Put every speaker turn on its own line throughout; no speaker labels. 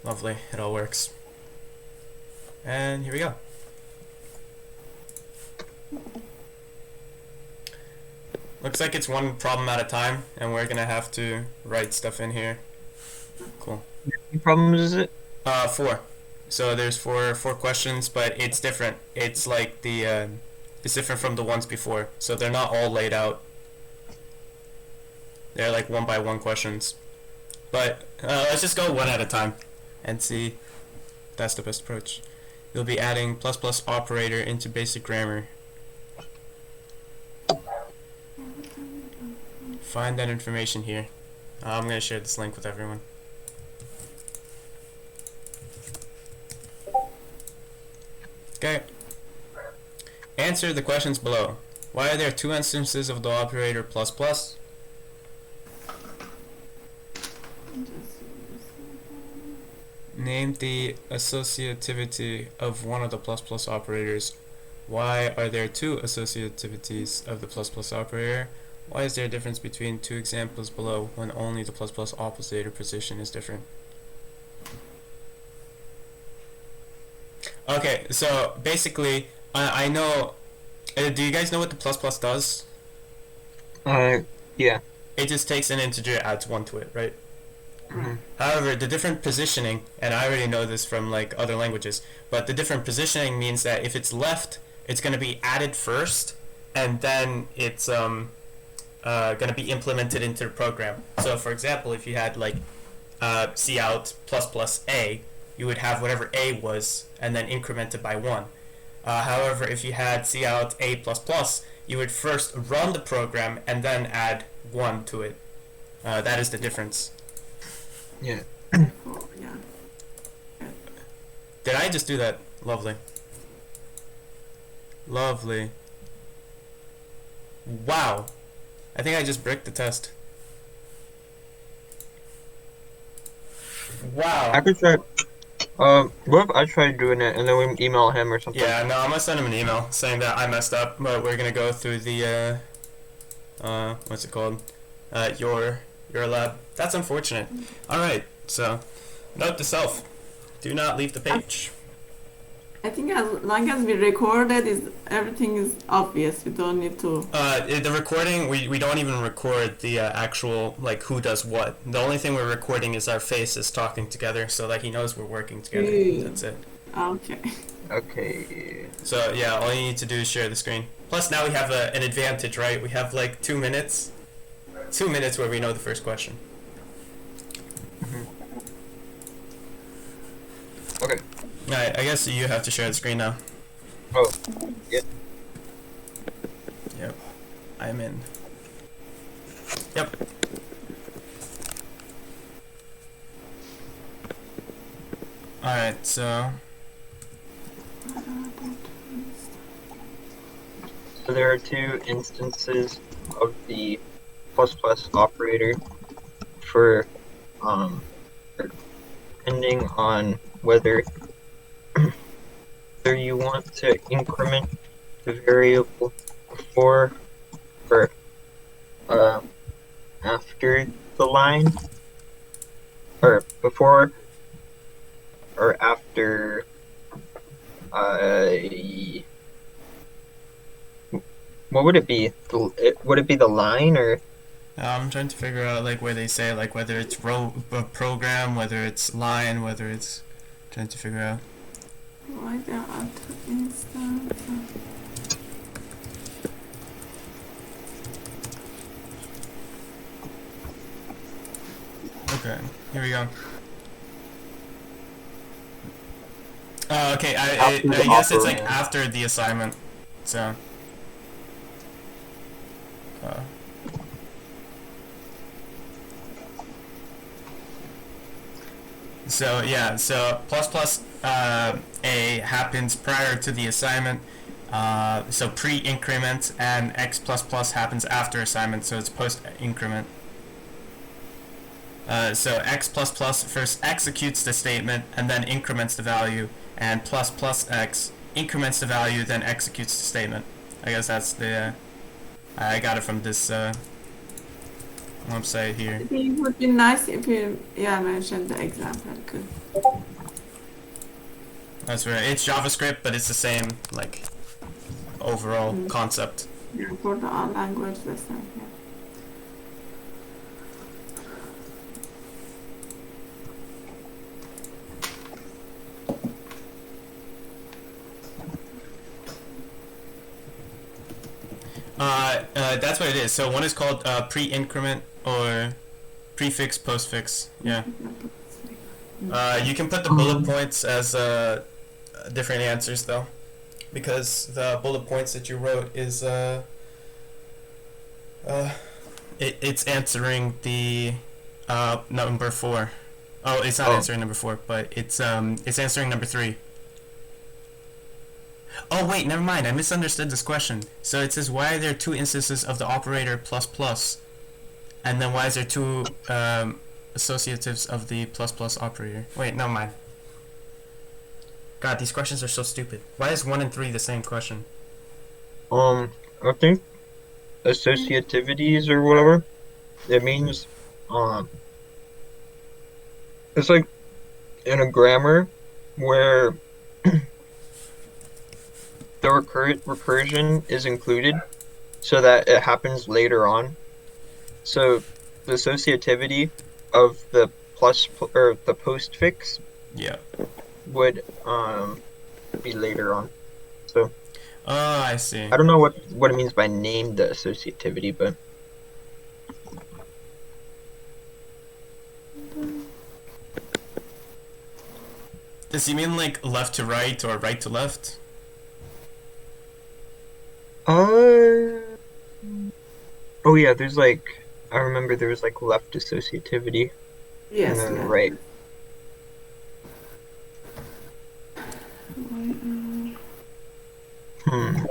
Lovely, it all works. And here we go. Looks like it's one problem at a time, and we're gonna have to write stuff in here. Cool.
How many problems is it?
Four. So there's four questions, but it's different. It's like it's different from the ones before. So they're not all laid out. They're like one by one questions. But let's just go one at a time and see if that's the best approach. You'll be adding plus plus operator into basic grammar. Find that information here. I'm going to share this link with everyone. Okay. Answer the questions below. Why are there two instances of the operator plus plus? Name the associativity of one of the plus plus operators. Why are there two associativities of the plus plus operator? Why is there a difference between two examples below when only the plus plus operator position is different? Okay, so basically, I know. Do you guys know what the plus plus does?
Yeah.
It just takes an integer, adds one to it, right?
Mhm.
However, the different positioning, and I already know this from like other languages, but the different positioning means that if it's left, it's going to be added first, and then it's going to be implemented into the program. So, for example, if you had like cout plus plus a, you would have whatever a was, and then incremented by 1. However, if you had cout a plus plus, you would first run the program and then add 1 to it. That is the difference.
Yeah.
Oh, yeah.
Did I just do that? Lovely. Lovely. Wow. I think I just bricked the test. Wow.
I could try. What if I try doing it and then we email him or something?
Yeah, no, I'm gonna send him an email saying that I messed up, but we're gonna go through the what's it called? Your lab. That's unfortunate. Alright, so note to self. Do not leave the page.
I think as long as we record it, everything is obvious. We don't need to.
The recording, we don't even record the actual, like, who does what. The only thing we're recording is our faces talking together so that he knows we're working together. That's it.
Okay.
Okay.
So, yeah, all you need to do is share the screen. Plus, now we have an advantage, right? We have, like, 2 minutes. 2 minutes where we know the first question.
Okay.
Alright, I guess you have to share the screen now.
Oh. Yeah.
Yep. I'm in. Yep. Alright, so...
So there are two instances of the plus plus operator for depending on whether you want to increment the variable before or after the line, or before or after what would it be? Would it be the line or?
I'm trying to figure out like where they say like whether it's program, whether it's line, whether it's trying to figure out.
Why there are two instances?
Okay, here we go. Okay, I
After the
guess it's like
operand.
after the assignment, so. So yeah, so plus plus a happens prior to the assignment, so pre-increment, and x plus plus happens after assignment, so it's post-increment. So x plus plus first executes the statement and then increments the value, and plus plus x increments the value, then executes the statement. I guess that's the I got it from this website here.
I think it would be nice if you, yeah, mentioned the example. Good.
That's right. It's JavaScript, but it's the same like overall
Mm.
concept.
Yeah, for the language lesson. Yeah.
That's what it is. So one is called pre-increment or prefix postfix. Yeah. You can put the bullet points as different answers though, because the bullet points that you wrote is it's answering the number 4. Oh, it's not answering number 4, but it's answering number 3. Oh wait, never mind. I misunderstood this question. So it says, why are there 2 instances of the operator plus plus, and then why is there 2 associatives of the plus plus operator? Wait, never mind. God, these questions are so stupid. Why is 1 and 3 the same question?
I think associativities or whatever. It means it's like in a grammar where the recursion is included so that it happens later on. So the associativity of the or the postfix
Yeah.
would be later on. So
Oh, I see.
I don't know what it means by name the associativity, but
Does he mean like left to right or right to left?
oh yeah, there's like I remember there was like left associativity
Yes.
and then
Yeah.
right. Hmm.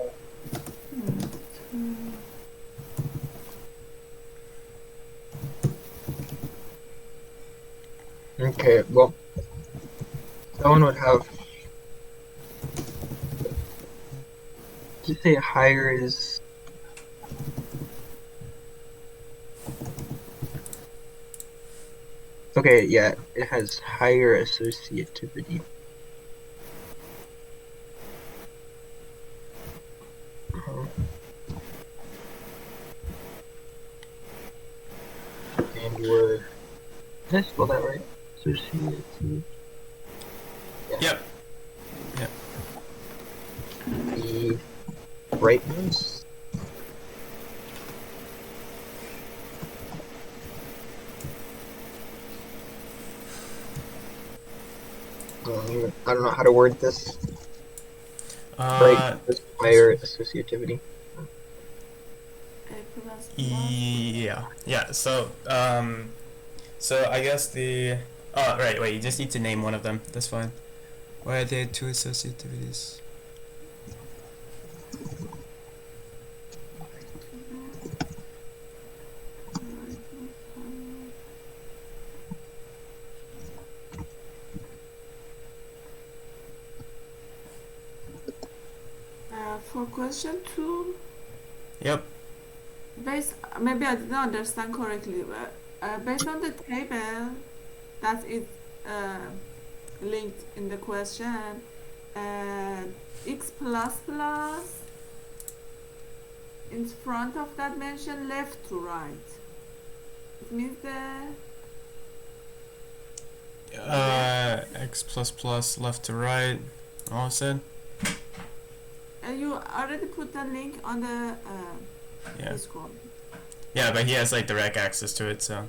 Okay, well, someone would have. Did you say higher is? Okay, yeah, it has higher associativity. And would. Did I spell that right? Associative. Yeah.
Yep.
The rightness. I don't know how to word this. Right, higher associativity.
Yeah. So I guess the. Oh, right. Wait. You just need to name one of them. That's fine. Why are there 2 associativities?
For question 2,
Yep.
maybe I didn't understand correctly, but based on the table that is linked in the question, x plus plus in front of that mention left to right. It means
X plus plus left to right. All said.
you already put the link on the
Yeah.
Discord.
Yeah, but he has like direct access to it, so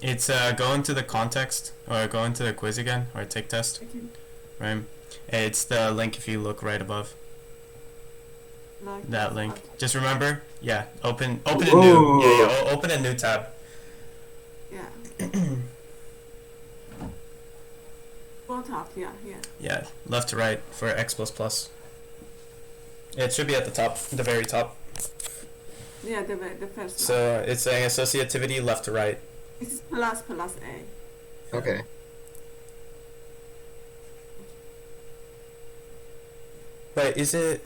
it's go into the context or go into the quiz again or take test,
Okay.
right? It's the link if you look right above
Like
that
this.
link.
Okay.
Just remember, yeah, open a new, open a new tab.
Yeah. Go top, yeah.
Yeah, left to right for x plus plus. It should be at the top, the very top.
Yeah, the first one.
So it's saying associativity left to right.
It's plus plus A.
Okay.
But is it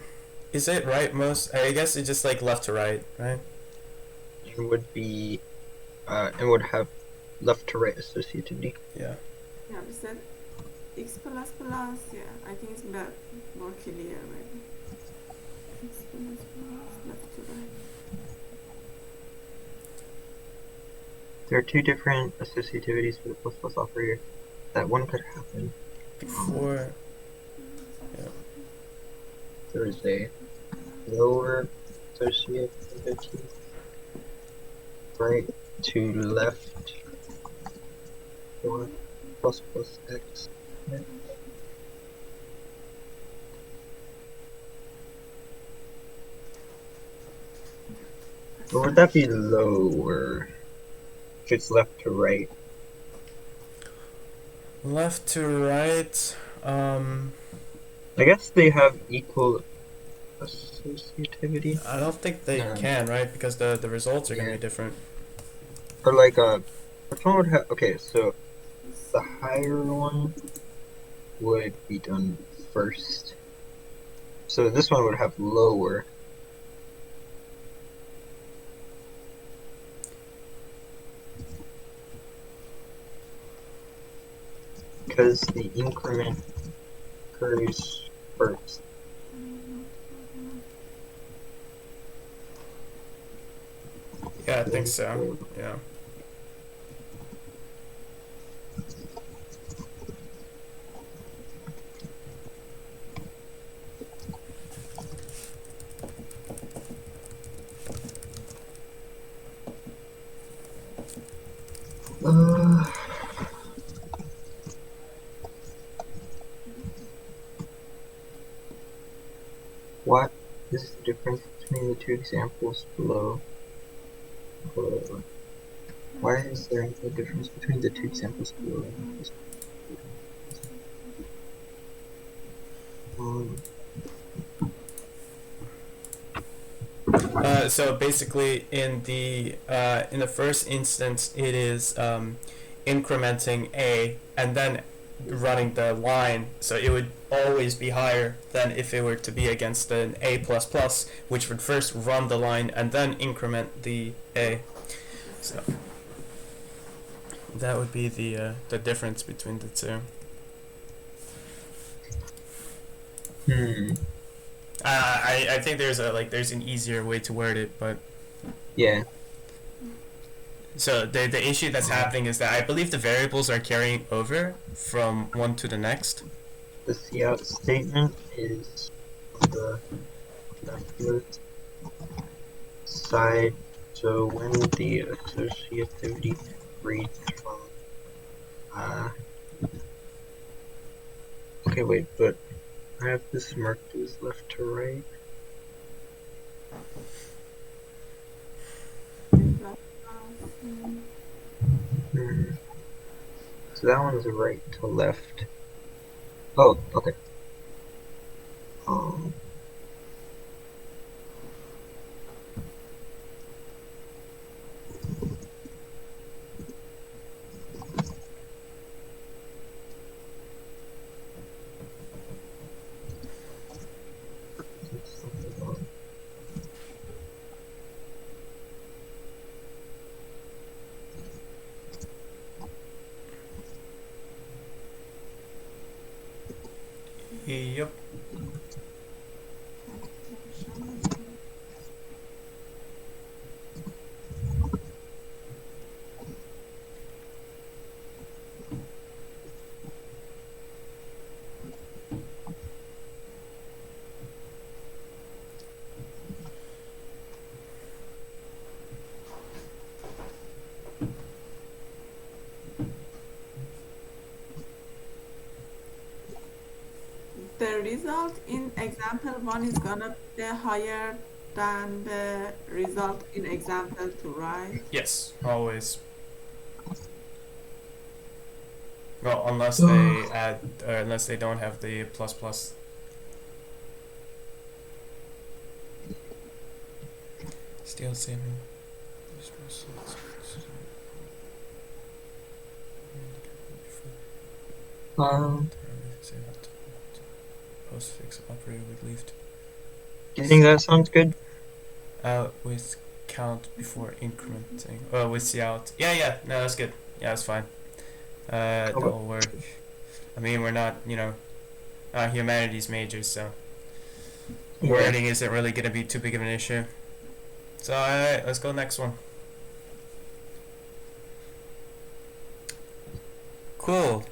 right most? I guess it's just like left to right, right?
It would be and would have left to right associativity.
Yeah.
Yeah, we said x plus plus. Yeah, I think it's more clear maybe. X plus plus left to right.
There are two different associativities for the plus plus operator. That one could happen.
Before. Yeah.
There is a lower associativity, right to left for plus plus x. Or would that be lower if it's left to right?
Left to right.
I guess they have equal associativity.
I don't think they
No.
can, right? Because the results are gonna
Yeah.
be different.
Or like which one would have? Okay, so the higher one would be done first. So this one would have lower. Because the increment occurs first.
Yeah, I think so. Yeah.
What is the difference between the two examples below? Why is there a difference between the two examples below?
So basically, in the first instance, it is incrementing a and then running the line, so it would always be higher than if it were to be against an a plus plus, which would first run the line and then increment the a. So that would be the difference between the two. I think there's an easier way to word it, but
Yeah.
so the issue that's happening is that I believe the variables are carrying over from one to the next.
The cout statement is on the leftmost side. So when the associativity reads from okay, wait, but I have this marked as left to right. So that one's right to left. Oh, okay.
Yep.
The result in example 1 is gonna be higher than the result in example 2, right?
Yes, always. Well, unless they add, or unless they don't have the plus plus. Still same. Postfix operator with leaf.
Do you think that sounds good?
With count before incrementing. Oh, with cout. Yeah. No, that's good. Yeah, that's fine. That
Okay.
will work. I mean, we're not, humanities majors, so
Yeah.
wording isn't really going to be too big of an issue. So, alright, let's go next one. Cool.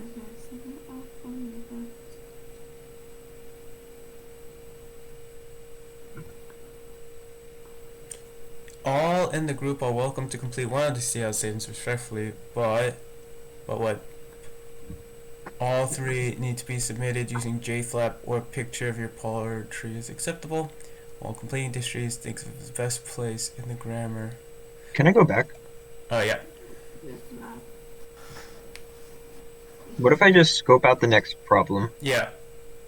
Okay, second off on the
All in the group are welcome to complete one of the CL statements respectfully, but what? All three need to be submitted using JFlap or picture of your poetry is acceptable. While completing this trees, think of the best place in the grammar.
Can I go back?
Oh yeah.
lab.
What if I just scope out the next problem?
Yeah,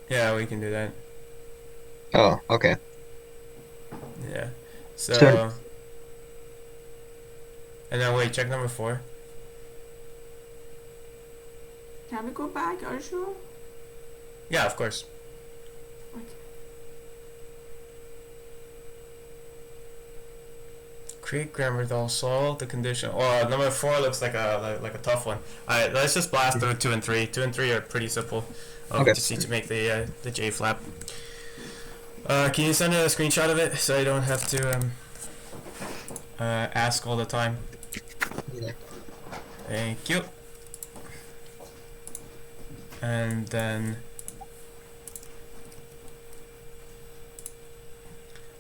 we can do that.
Oh, okay.
Yeah.
So-
So, and then wait, check number 4.
Can we go back? Are you sure?
Yeah, of course.
Okay.
Create grammar that will solve the condition. Oh, number 4 looks like a tough one. Alright, let's just blast through 2 and 3. 2 and 3 are pretty simple. We
Okay.
just need to make the J flap. Can you send a screenshot of it so I don't have to ask all the time?
Yeah.
Thank you. And then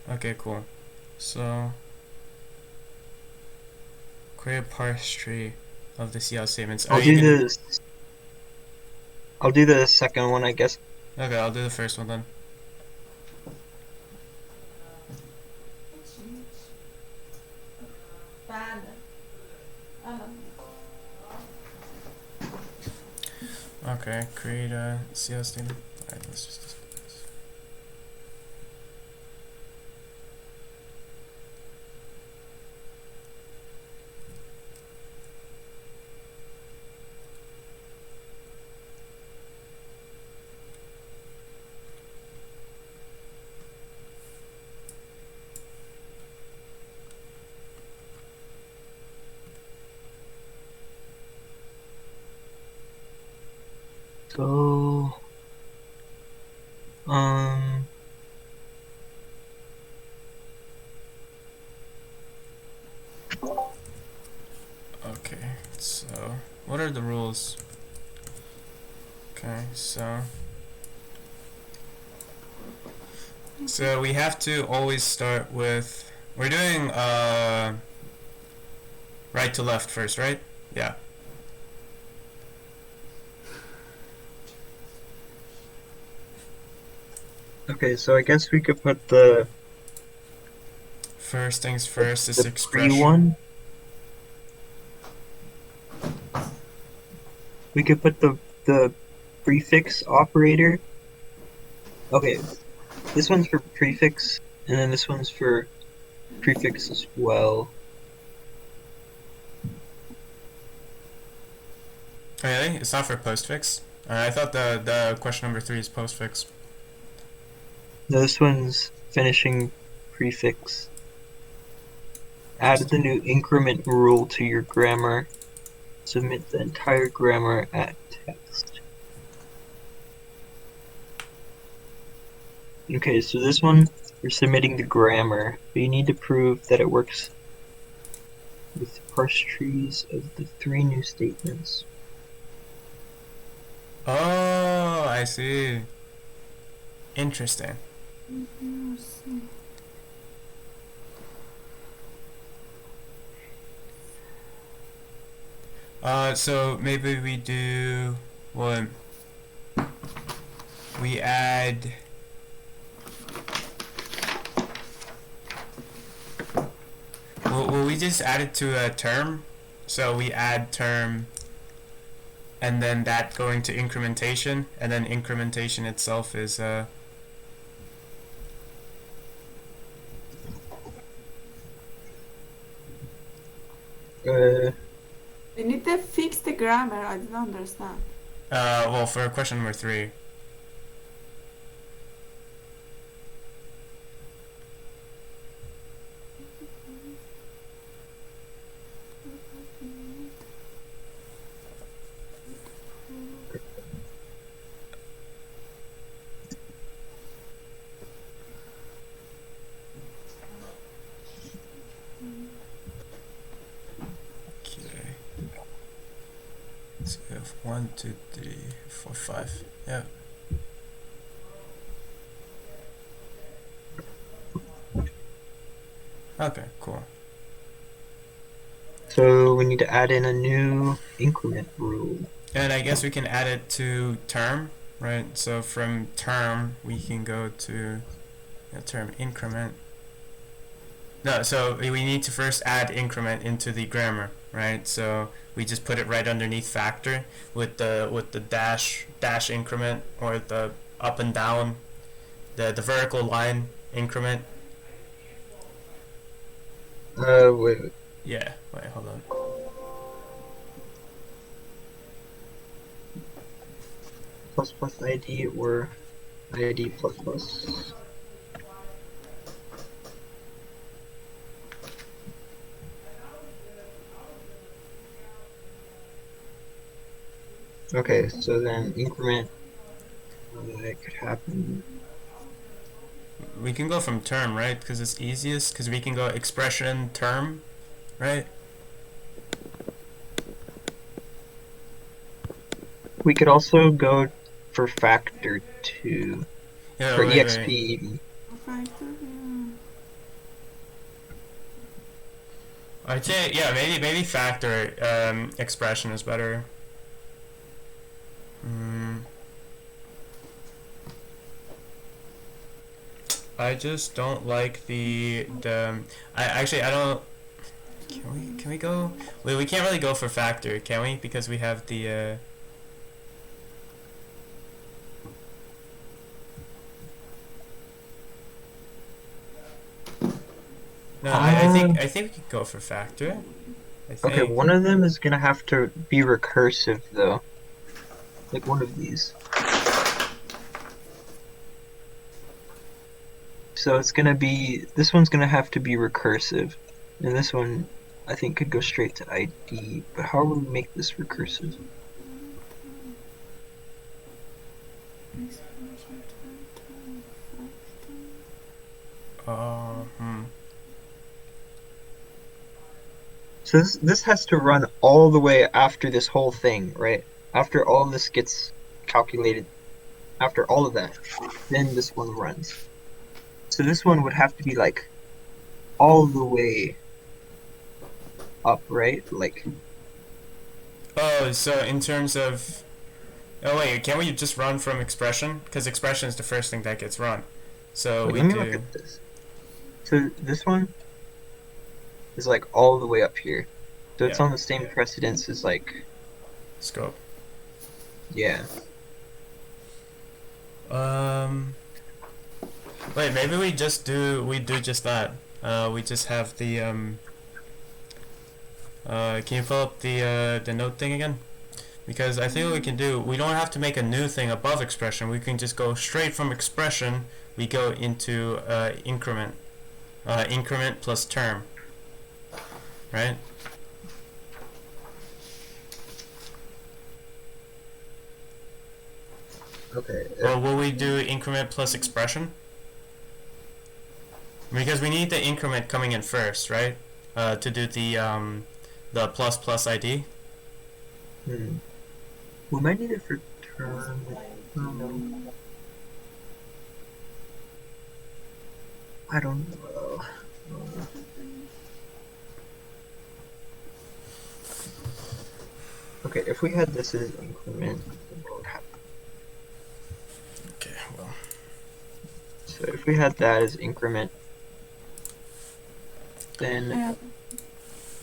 okay, cool. So create a parse tree of the CL statements.
I'll do the second one, I guess.
Okay, I'll do the first one then.
Bad.
Okay, create a CL statement. Alright, let's just display this.
So,
Okay, so what are the rules? Okay, so we have to always start with, we're doing right to left first, right? Yeah.
okay, so I guess we could put the
First things first, this
pre
expression.
one. We could put the prefix operator. Okay, this one's for prefix, and then this one's for prefix as well.
Really? It's not for postfix? I thought the question number 3 is postfix.
No, this one's finishing prefix. Add the new increment rule to your grammar. Submit the entire grammar at text. Okay, so this one, you're submitting the grammar, but you need to prove that it works with the parse trees of the 3 new statements.
Oh, I see. Interesting. So maybe we do what? We add. Will we just add it to a term? So we add term, and then that going to incrementation, and then incrementation itself is
We need to fix the grammar. I didn't understand.
Well, for question number 3. Okay. So we have 1, 2, 3, 4, 5. Yeah. Okay, cool.
So we need to add in a new increment rule.
And I guess we can add it to term, right? So from term, we can go to term increment. No, so we need to first add increment into the grammar, right? So we just put it right underneath factor with the dash increment, or the up and down, the vertical line increment.
Wait.
Yeah. Wait. Hold on.
Plus plus ID or ID plus plus. Okay, so then increment, that could happen.
We can go from term, right? Because it's easiest. Because we can go expression term, right?
We could also go for factor too,
Yeah.
for
Wait,
EXP
wait.
even.
Factor, yeah.
I'd say maybe factor expression is better. I just don't like I don't. Can we go? Wait, we can't really go for factor, can we? Because we have the. No, I think we can go for factor. I think.
Okay, one of them is gonna have to be recursive though. Like one of these. So it's gonna be, this one's gonna have to be recursive. And this one, I think, could go straight to ID. But how would we make this recursive?
Hmm.
So this has to run all the way after this whole thing, right? After all this gets calculated, after all of that, then this one runs. So this one would have to be like all the way up, right? Like,
Oh, so in terms of. Oh wait, can't we just run from expression? Because expression is the first thing that gets run. So
wait,
we
let me look
do.
at this. So this one is like all the way up here. So it's
Yeah.
on the same precedence as like,
Scope.
yeah.
Wait, maybe we do just that. We just have the can you pull up the note thing again? Because I think what we can do, we don't have to make a new thing above expression. We can just go straight from expression. We go into increment, increment plus term, right?
Okay.
Or will we do increment plus expression? Because we need the increment coming in first, right? To do the plus plus ID.
We might need it for term. I don't know. Okay, if we had this as increment, then what would happen?
Okay, well.
So if we had that as increment, then
Yeah.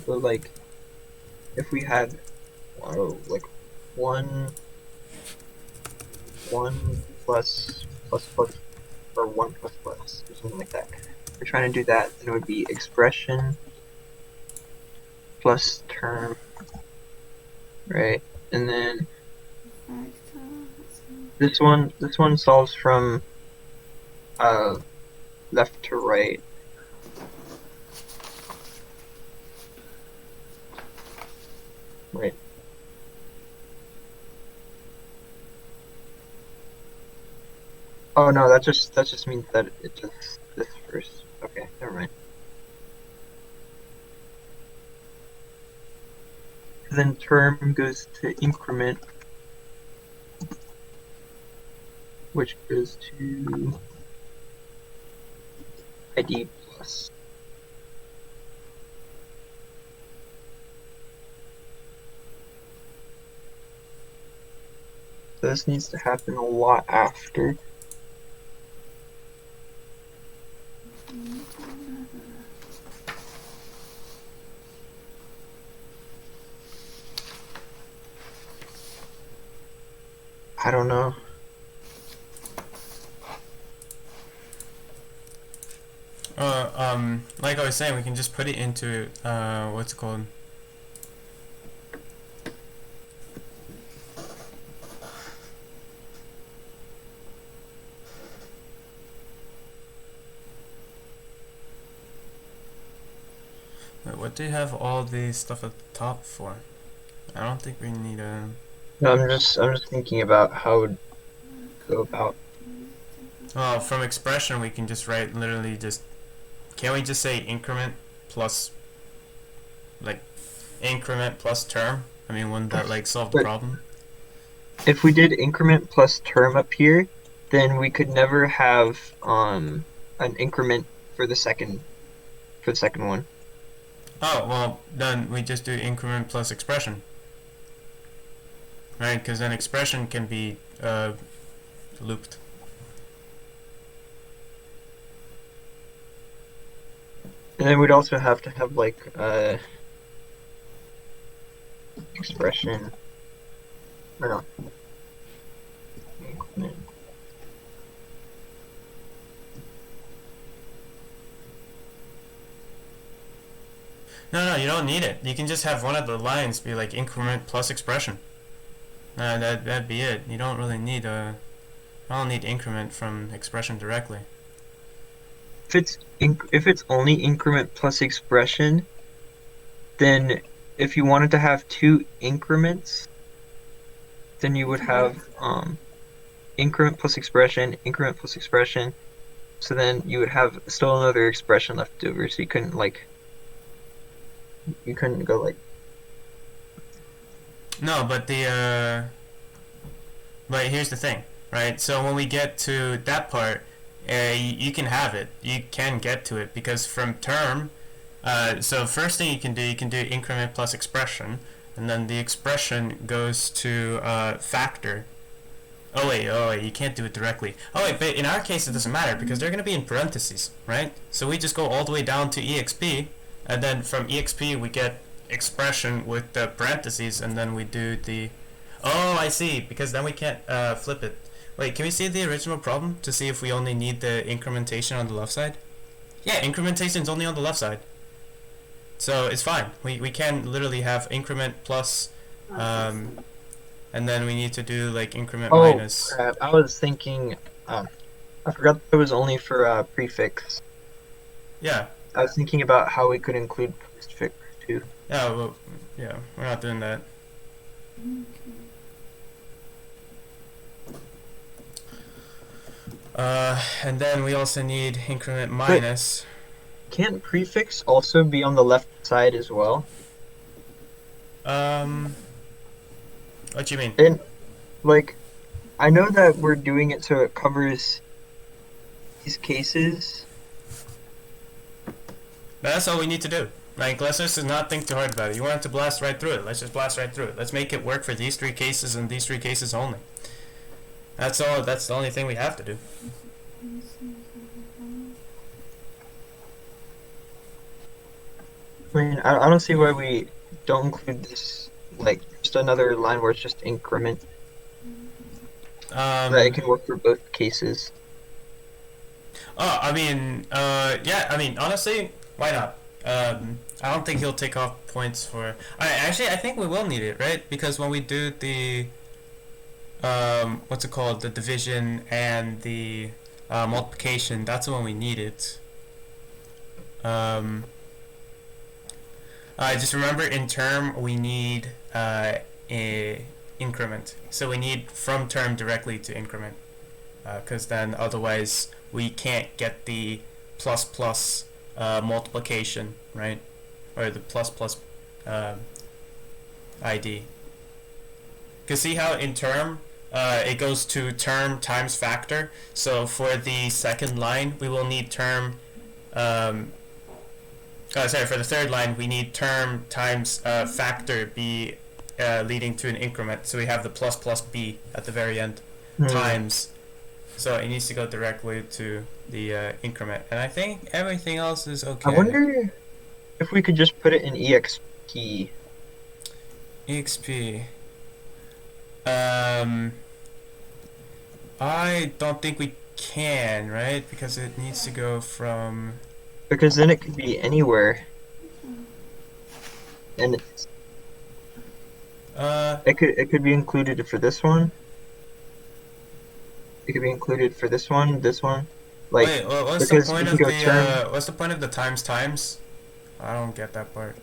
but like if we had like one plus or one plus plus or something like that. If we're trying to do that, then it would be expression plus term right? And then
Factor.
this one solves from left to right. Right. Oh no, that just means that it just this first. Okay, never mind. Then term goes to increment, which goes to ID plus. So this needs to happen a lot after. I don't know.
Like I was saying, we can just put it into what's it called? Wait, what do you have all the stuff at the top for? I don't think we need a.
No, I'm just thinking about how it would go about.
Well, from expression, we can just write literally just. Can't we just say increment plus, like, increment plus term? I mean, wouldn't that like solve the
But
problem?
if we did increment plus term up here, then we could never have an increment for the second one.
Oh well, then we just do increment plus expression, right? Because then expression can be looped.
And then we'd also have to have like expression or no increment.
No, you don't need it. You can just have one of the lines be like increment plus expression. That'd be it. You don't really need I don't need increment from expression directly.
If it's only increment plus expression, then if you wanted to have two increments, then you would have increment plus expression, increment plus expression. So then you would have still another expression left over. So you couldn't go like.
No, but but here's the thing, right? So when we get to that part, you can have it. You can get to it because from term, so first thing you can do increment plus expression, and then the expression goes to factor. Oh wait, you can't do it directly. Oh wait, but in our case it doesn't matter because they're going to be in parentheses, right? So we just go all the way down to exp, and then from exp we get expression with the parentheses, and then we do the. Oh, I see. Because then we can't flip it. Wait, can we see the original problem to see if we only need the incrementation on the left side? Yeah, incrementation is only on the left side. So it's fine. We can literally have increment plus, and then we need to do like increment minus.
Crap. I was thinking, I forgot that it was only for prefix.
Yeah.
I was thinking about how we could include postfix too.
Yeah, well, yeah, we're not doing that. And then we also need increment minus.
Can't prefix also be on the left side as well?
What do you mean?
And like, I know that we're doing it so it covers these cases.
That's all we need to do. Like, let's just not think too hard about it. You want it to blast right through it. Let's just blast right through it. Let's make it work for these three cases and these three cases only. That's all. That's the only thing we have to do.
I mean, I don't see why we don't include this, like, just another line where it's just increment. That it can work for both cases.
Oh, I mean, yeah, I mean, honestly, why not? I don't think he'll take off points for. I think we will need it, right? Because when we do the what's it called, the division and the multiplication, that's when we need it. Just remember, in term we need a increment, so we need from term directly to increment, because then otherwise we can't get the plus plus multiplication, right? Or the plus plus ID. Because see how in term it goes to term times factor. So for the second line we will need term for the third line we need term times factor b leading to an increment. So we have the plus plus b at the very end times. So it needs to go directly to the increment. And I think everything else is okay.
I wonder if we could just put it in EXP.
EXP. I don't think we can, right? Because it needs to go from...
Because then it could be anywhere. And it's, it could be included for this one. It could be included for this one. Like,
wait, what's the point of the what's the point of the times? I don't get that part.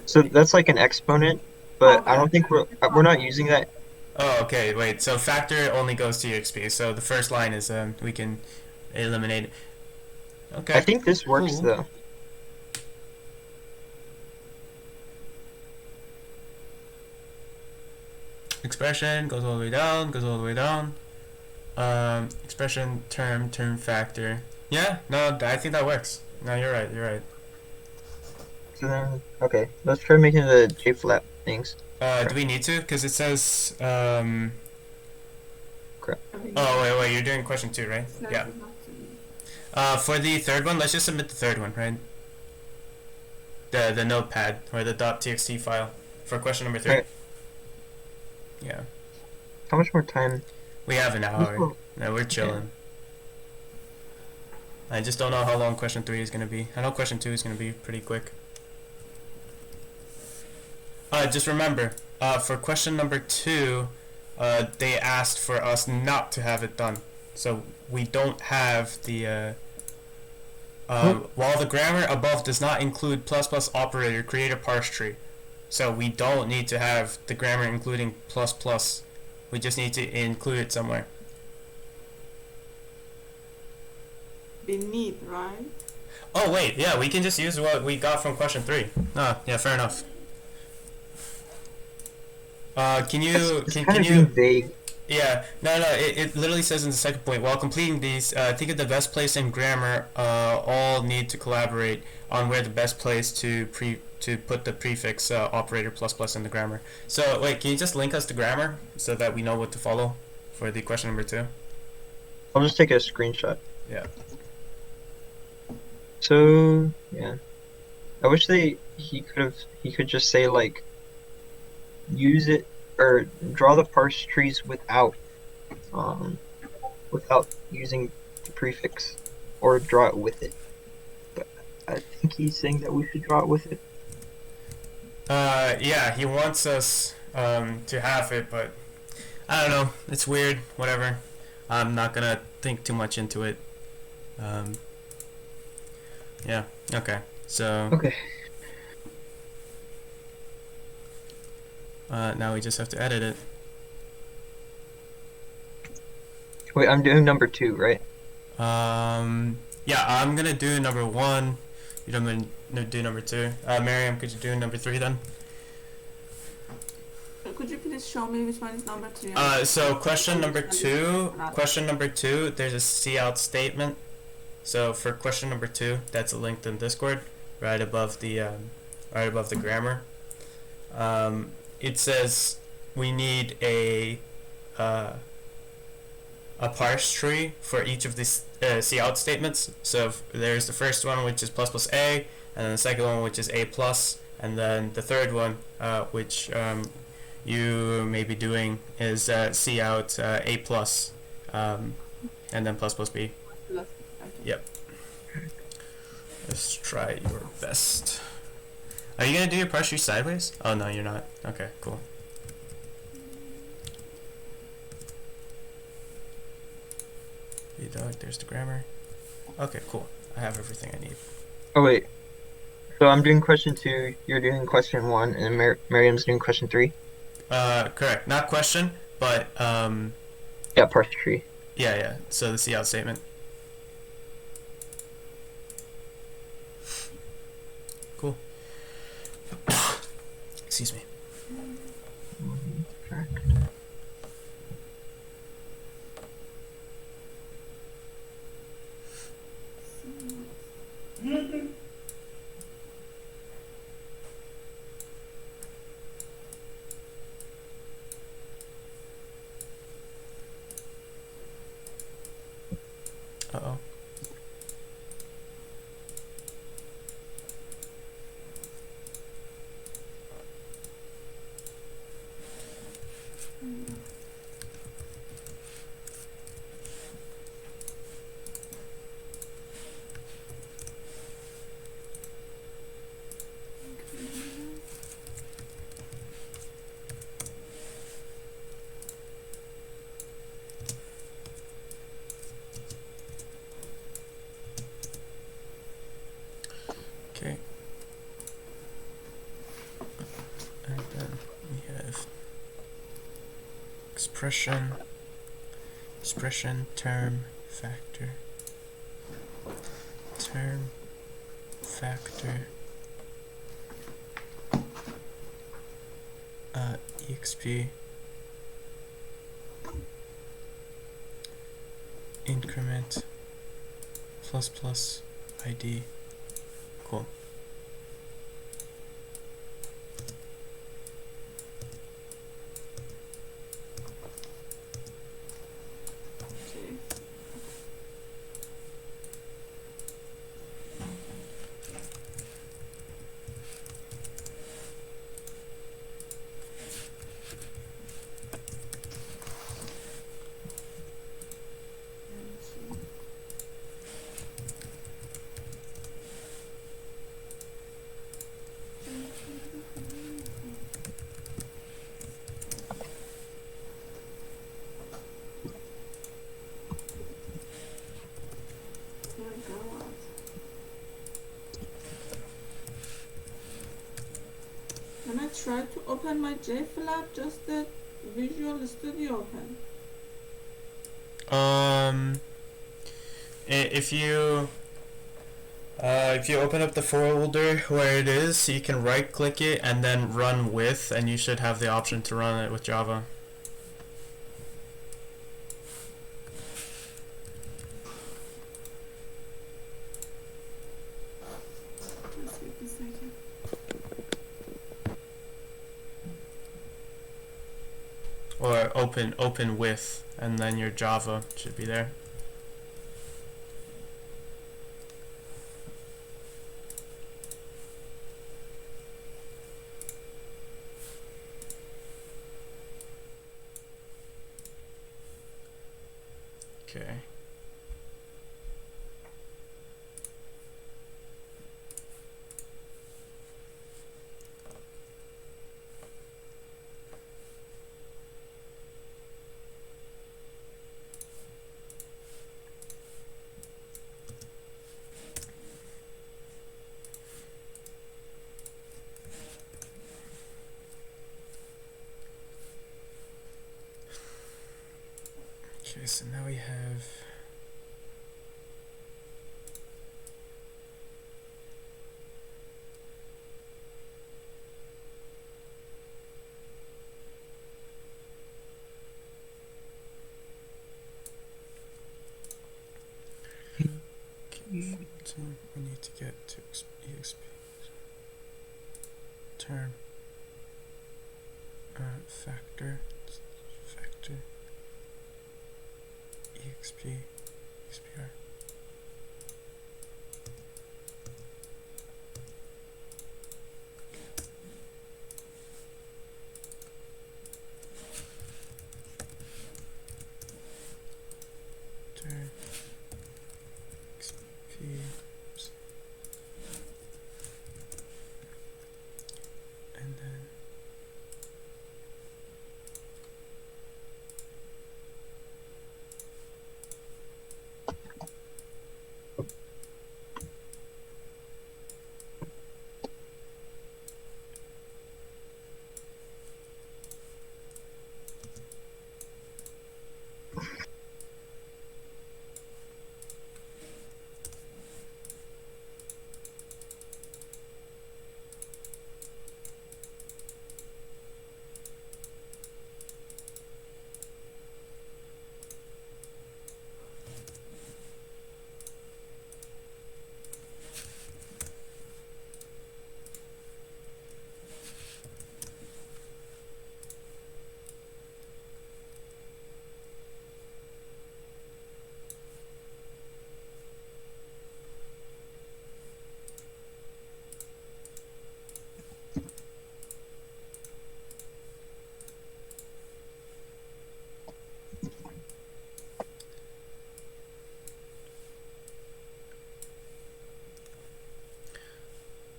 So that's like an exponent, but I don't think we're not using that.
Oh, okay. Wait. So factor only goes to EXP. So the first line is we can eliminate it. Okay.
I think this works though.
Expression goes all the way down. Goes all the way down. Expression term factor. Yeah. No, I think that works. No, you're right. You're right.
So then, okay, let's try making the J flap things.
Do we need to? Because it says
Crap.
Oh wait, you're doing question 2, right? Yeah. For the third one, let's just submit the third one, right? The notepad or the .txt file for question number 3.
Right.
Yeah.
How much more time?
We have an hour. No, we're chilling. Yeah. I just don't know how long question 3 is gonna be. I know question 2 is gonna be pretty quick. Just remember, for question number 2, they asked for us not to have it done. So we don't have the while the grammar above does not include plus plus operator, create a parse tree. So we don't need to have the grammar including plus plus. We just need to include it somewhere.
We need, right?
Oh wait, yeah, we can just use what we got from question 3. Ah, yeah, fair enough. Can you
vague.
Yeah, no, it literally says in the second point, while completing these, think of the best place in grammar, all need to collaborate on where the best place to put the prefix operator plus plus in the grammar. So wait, can you just link us to grammar so that we know what to follow for the question number 2?
I'll just take a screenshot.
Yeah.
So yeah, I wish he could just say like use it or draw the parse trees without using the prefix, or draw it with it. But I think he's saying that we should draw it with it.
Yeah, he wants us to have it, but I don't know. It's weird. Whatever. I'm not gonna think too much into it. Yeah. Okay. So.
Okay.
Now we just have to edit it.
Wait, I'm doing number 2, right?
Yeah, I'm gonna do number 1. You're gonna do number 2. Miriam, could you do number 3 then?
Could you please show me which one is number 3?
So question number 2, there's a cout statement. So for question number 2, that's linked in Discord, right above the grammar. It says we need a parse tree for each of these cout statements. So there's the first one, which is plus plus a, and then the second one, which is a plus, and then the third one, which you may be doing, is cout a plus, and then plus plus b. Yep. Let's try your best. Are you gonna do your partial sideways? Oh no, you're not. Okay, cool. Hey dog, there's the grammar. Okay, cool. I have everything I need.
Oh wait. So I'm doing question 2, you're doing question 1, and Miriam's doing question 3?
Correct. Not question, but
Yeah, partial tree.
yeah. So the see out statement. Cool. Excuse me. Uh-oh. Okay. And then we have expression, term, factor, exp, increment, plus, id. Cool.
Okay. Dear God. When I try to open my JFlap, just the Visual Studio open.
If you open up the folder where it is, you can right click it and then run with, and you should have the option to run it with Java.
Just wait a second.
Or open with, and then your Java should be there. Okay. Okay, so now we have so we need to get to exp term factor expr. Term xp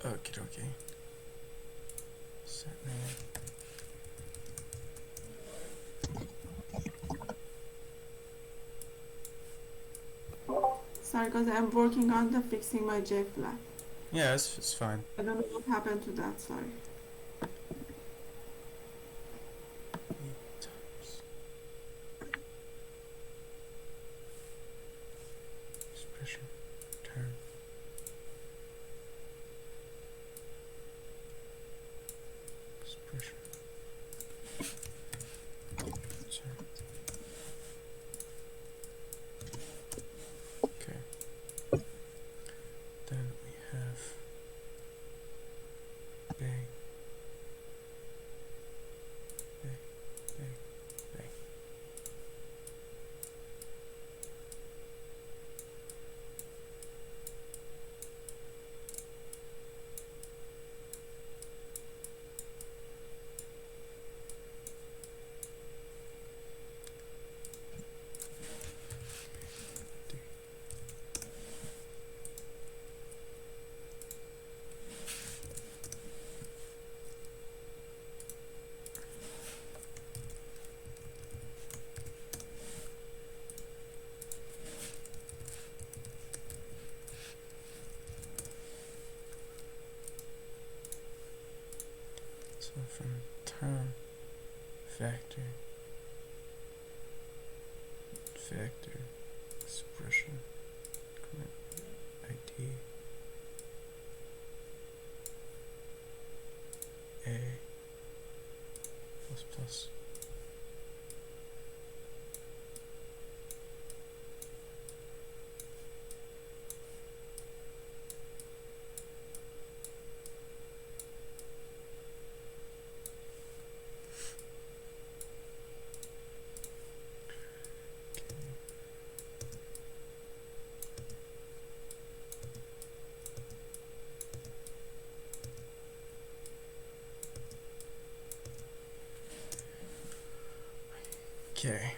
Okay, okay. Set name.
Sorry, because I'm working on the fixing my J flag.
Yeah, it's fine.
I don't know what happened to that. Sorry.
Times expression term. Expression. Term. Okay. Then we have bang, bang, bang, bang. So from term factor expression ID A plus plus. Okay.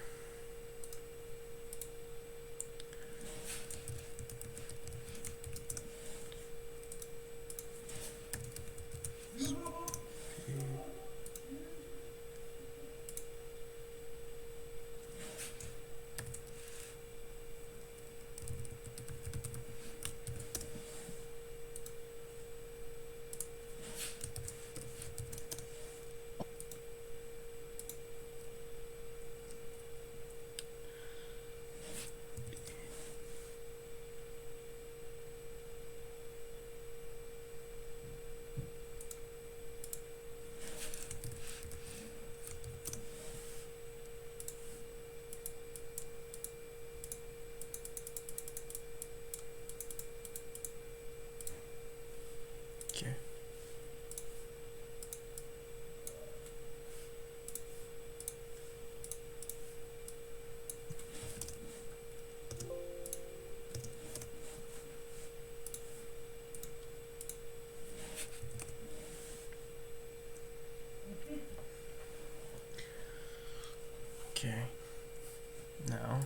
Okay. Okay. Now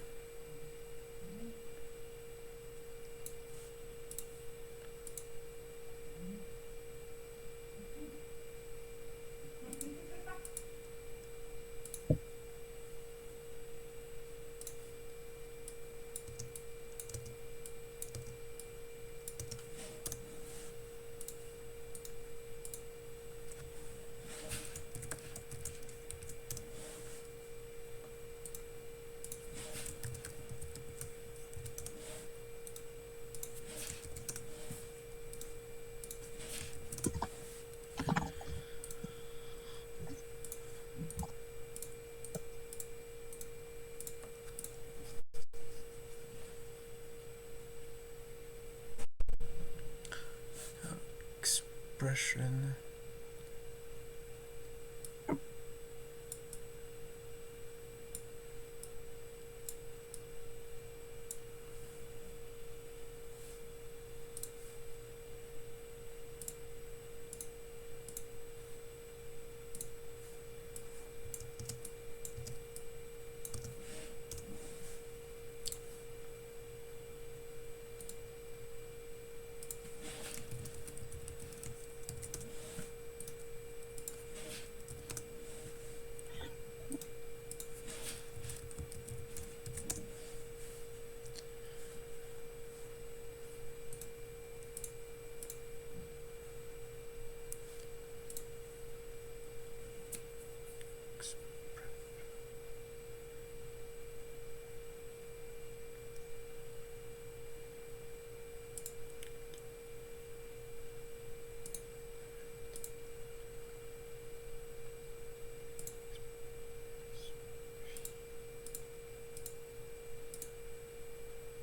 expression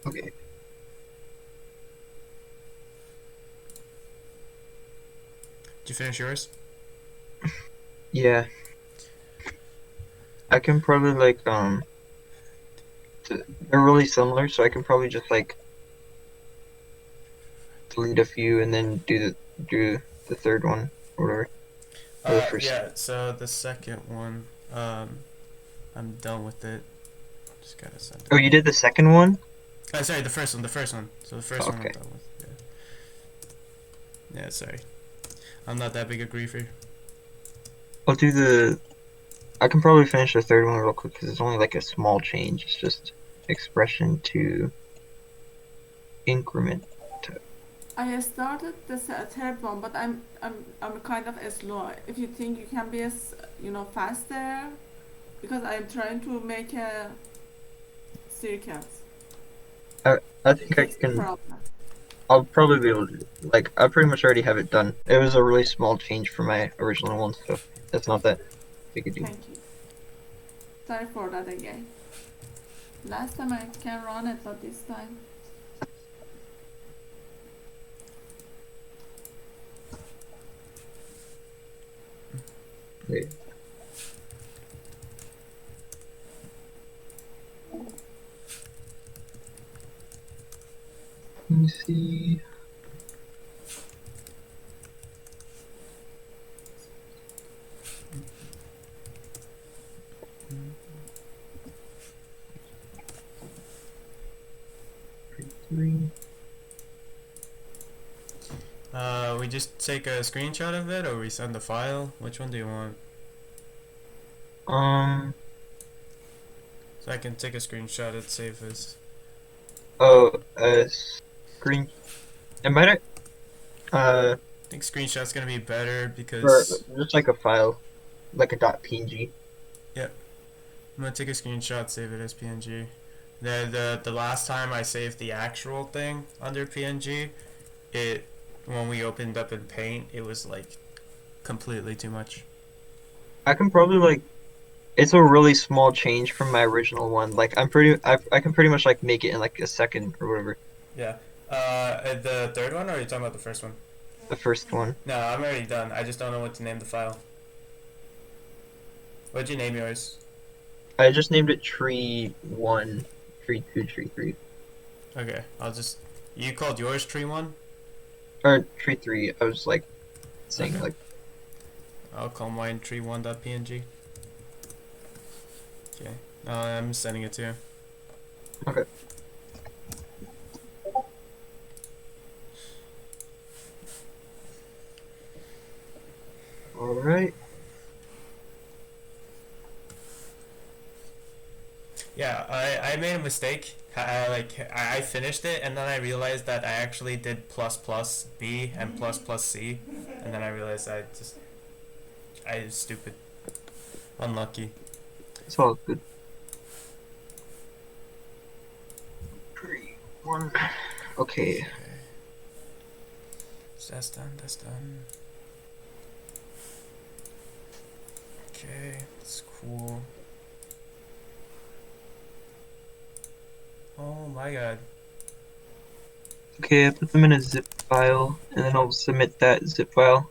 Okay.
Did you finish yours?
Yeah. I can probably like they're really similar, so I can probably just like delete a few and then do the third one or whatever. Or the first.
Yeah. So the second one, I'm done with it. Just gotta send it.
Oh, you did the second one?
Sorry, the first one. The first one. So the first one I'm
Okay.
done with. Yeah. Yeah. Sorry, I'm not that big a griefer.
I'll do the. I can probably finish the third one real quick because it's only like a small change. It's just expression to increment.
I started the third one, but I'm kind of slow. If you think you can be faster, because I'm trying to make a circuit
I
to
think I
fix the
can.
problem.
I'll probably be able to. Like, I pretty much already have it done. It was a really small change from my original one, so that's not that big a deal.
Thank you. Sorry for that again. Last time I can run it, but this time.
Wait. Let me see. Three.
We just take a screenshot of it, or we send the file. Which one do you want?
Um.
So I can take a screenshot. It's safe as.
Oh. Screen. It might.
I think screenshot's gonna be better
Or
because.
just like a file, like a .png.
Yep. I'm gonna take a screenshot, save it as PNG. The last time I saved the actual thing under PNG, it when we opened up in Paint, it was like completely too much.
I can probably like. It's a really small change from my original one. Like I can pretty much like make it in like a second or whatever.
Yeah. The third one, or are you talking about the first one?
The first one.
No, I'm already done. I just don't know what to name the file. What'd you name yours?
I just named it tree 1, tree 2, tree 3.
Okay, I'll just. You called yours Tree One?
Or tree 3. I was like saying
Okay.
like
I'll call mine tree1.png. Okay. I'm sending it to you.
okay. All right.
Yeah, I made a mistake. I finished it and then I realized that I actually did plus plus B and plus plus C, and then I realized I was stupid, unlucky.
It's all good. Tree 1. Okay.
Okay. So that's done. That's done. Okay, that's cool. Oh my god.
Okay, I put them in a zip file and then I'll submit that zip file.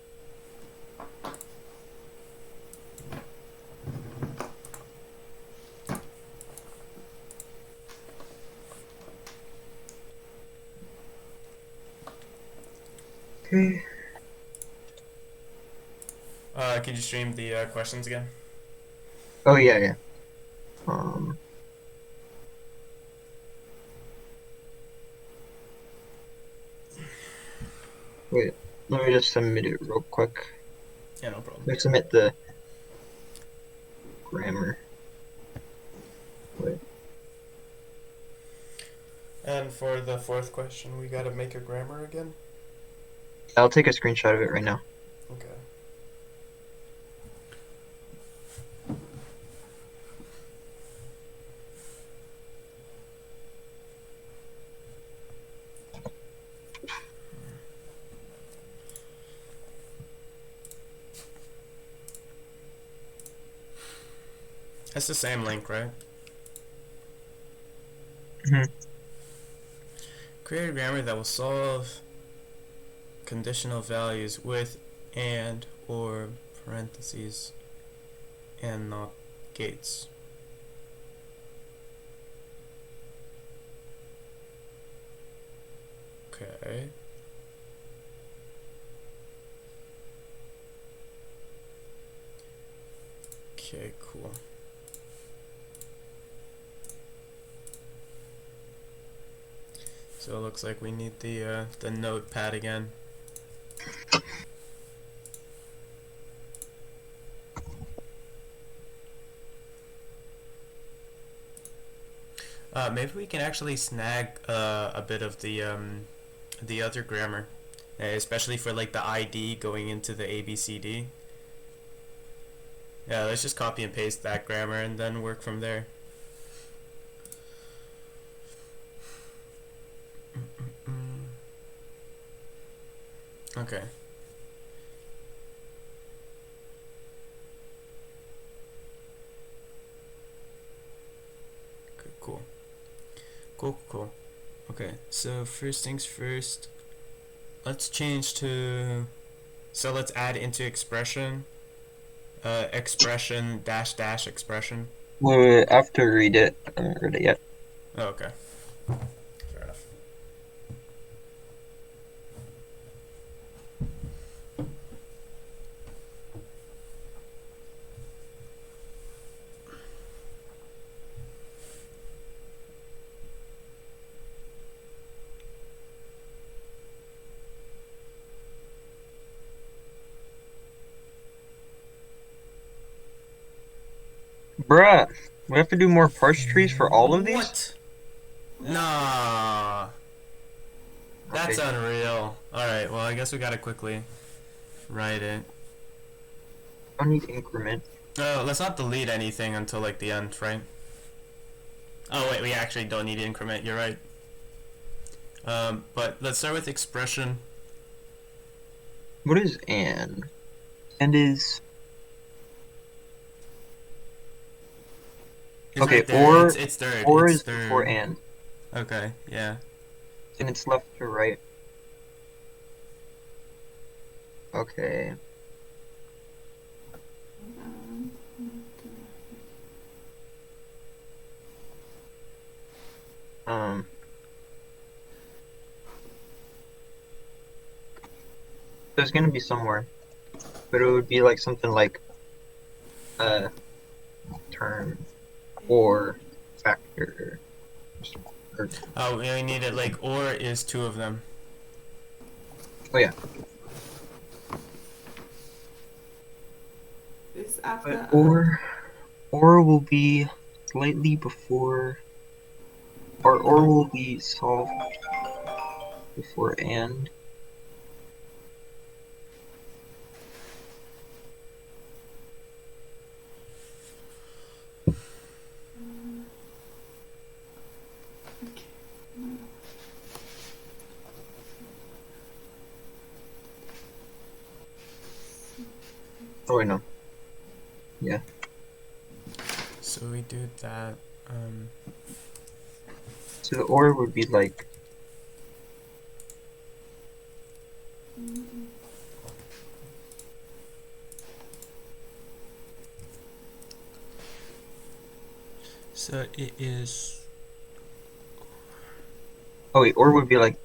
Okay.
Can you stream the questions again?
Oh yeah, yeah. Um Wait, let me just submit it real quick.
Yeah, no problem.
Let me submit the grammar. Wait.
And for the fourth question, we gotta make a grammar again?
I'll take a screenshot of it right now.
Okay. It's the same link, right?
hmm
Create a grammar that will solve conditional values with and or parentheses and not gates. Okay. Okay, cool. So it looks like we need the notepad again. Maybe we can actually snag a bit of the other grammar, especially for like the ID going into the ABCD. Yeah, let's just copy and paste that grammar and then work from there. Okay. Okay, cool. Cool. Okay, so first things first, let's change to, so let's add into expression, expression dash dash expression.
Wait, I have to read it. I haven't read it yet.
Oh, okay. Fair enough.
Bruh, we have to do more parse trees for all of these?
What? Nah. That's
Okay.
unreal. Alright, well, I guess we gotta quickly write it.
I don't need increment.
Let's not delete anything until like the end, right? Oh wait, we actually don't need increment, you're right. But let's start with expression.
What is and? And is...
It's
Okay,
right there.
or-
it's third.
Or
it's
is
third.
before and.
Okay, yeah.
And it's left to right. Okay. There's gonna be somewhere. But it would be like something like term or factor. Or,
Oh, we need it like or is two of them.
oh yeah.
This after
But or will be slightly before, or will be solved before and. Oh wait, no. Yeah.
So we do that.
So the or would be like
So it is.
oh wait, or would be like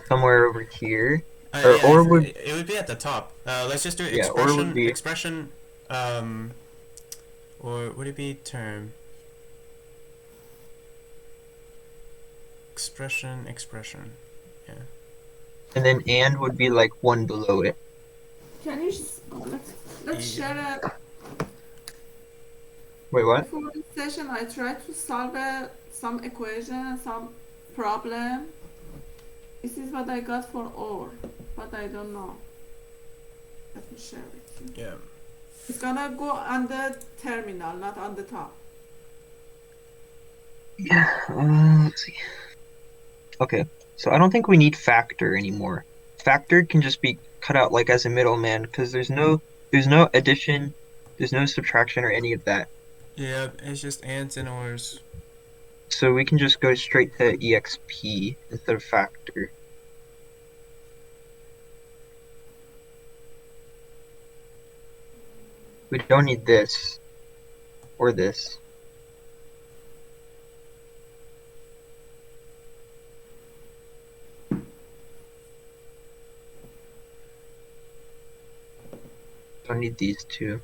somewhere over here.
Yeah,
or would
it would be at the top. Let's just do
yeah, or would be
expression. Or would it be term? Expression. Yeah.
and then and would be like one below it.
can you let's
Yeah.
share it.
Wait, what?
Before this session, I tried to solve some equation, some problem. This is what I got for or, but I don't know. Let me share with you.
Yeah.
It's gonna go on the terminal, not on the top.
Yeah, let's see. Okay, so I don't think we need factor anymore. Factor can just be cut out like as a middleman because there's no addition, there's no subtraction or any of that.
Yeah, it's just ands and ors.
So we can just go straight to exp instead of factor. We don't need this or this. Don't need these two.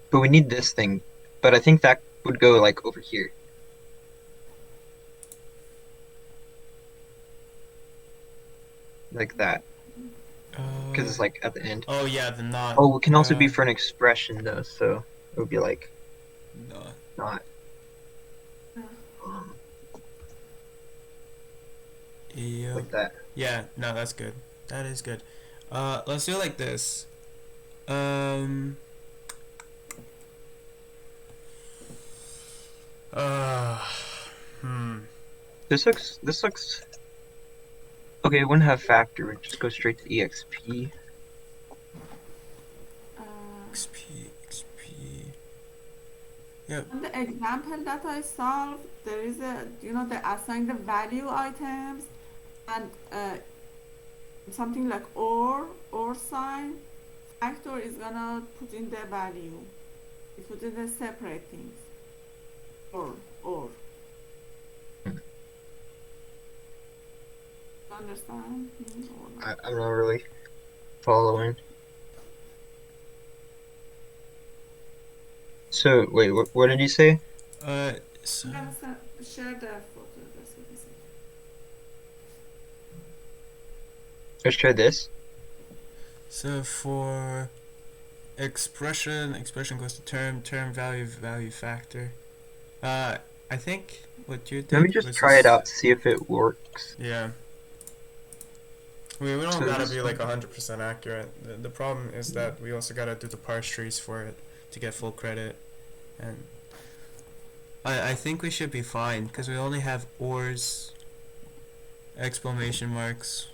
But we need this thing. But I think that would go like over here. Like that. Because it's like at the end.
Oh yeah, the not.
Oh, it can also be for an expression though, so it would be like
not.
Um,
Yeah.
like that.
Yeah. No, that's good. That is good. Let's do it like this. Um. Uh. Hmm.
This looks okay, it wouldn't have factor, it just go straight to exp.
Uh,
XP. Yep.
on the example that I solved, there is a, they assign the value items and something like or sign. Factor is gonna put in the value. It put in the separate things. Or. Understand me or not?
I'm not really following. So wait, what did you say?
So.
I'm gonna share the photo. That's what I said.
Let's try this.
So for expression goes to term value factor. I think what you did.
Let me just
was
try it out to see if it works.
Yeah. We don't
So
gotta
this-
be like 100% accurate. The problem is that we also gotta do the parse trees for it to get full credit, and I think we should be fine because we only have ors, exclamation marks.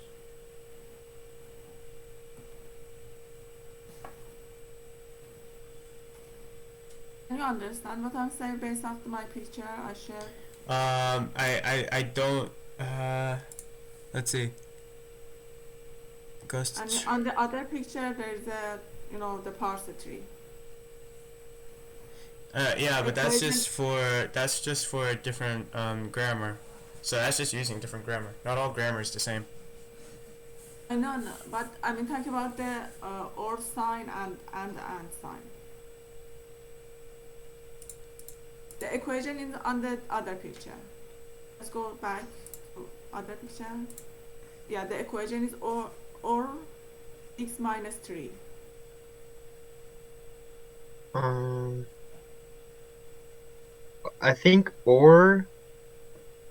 Can you understand what I'm saying based off my picture I shared?
I don't. Let's see. Ghost.
And on the other picture, there's a, the parse tree.
Yeah, but that's
Equation.
just for different grammar. So that's just using different grammar. Not all grammar is the same.
I know, no, but I mean, talk about the or sign and sign. The equation is on the other picture. Let's go back to other picture. Yeah, the equation is or 6 minus 3.
I think or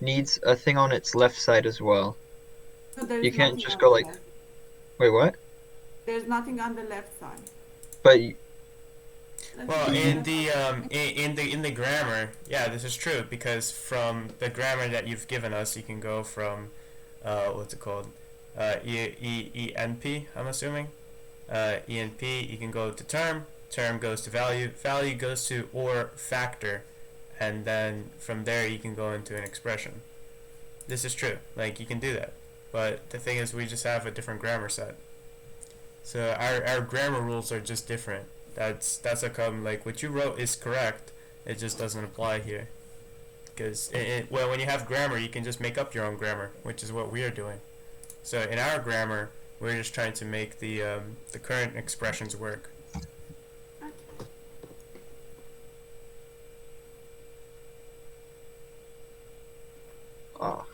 needs a thing on its left side as well.
So there's
You can't
nothing
just
on
go
the
like,
left.
wait, what?
There's nothing on the left side.
But
Well,
see.
in the grammar, yeah, this is true because from the grammar that you've given us, you can go from, what's it called, ENP. I'm assuming, ENP. You can go to term. Term goes to value. Value goes to or factor, and then from there you can go into an expression. This is true. Like you can do that, but the thing is, we just have a different grammar set. So our grammar rules are just different. That's how come like what you wrote is correct. It just doesn't apply here. Because well, when you have grammar, you can just make up your own grammar, which is what we are doing. So in our grammar, we're just trying to make the current expressions work.
oh,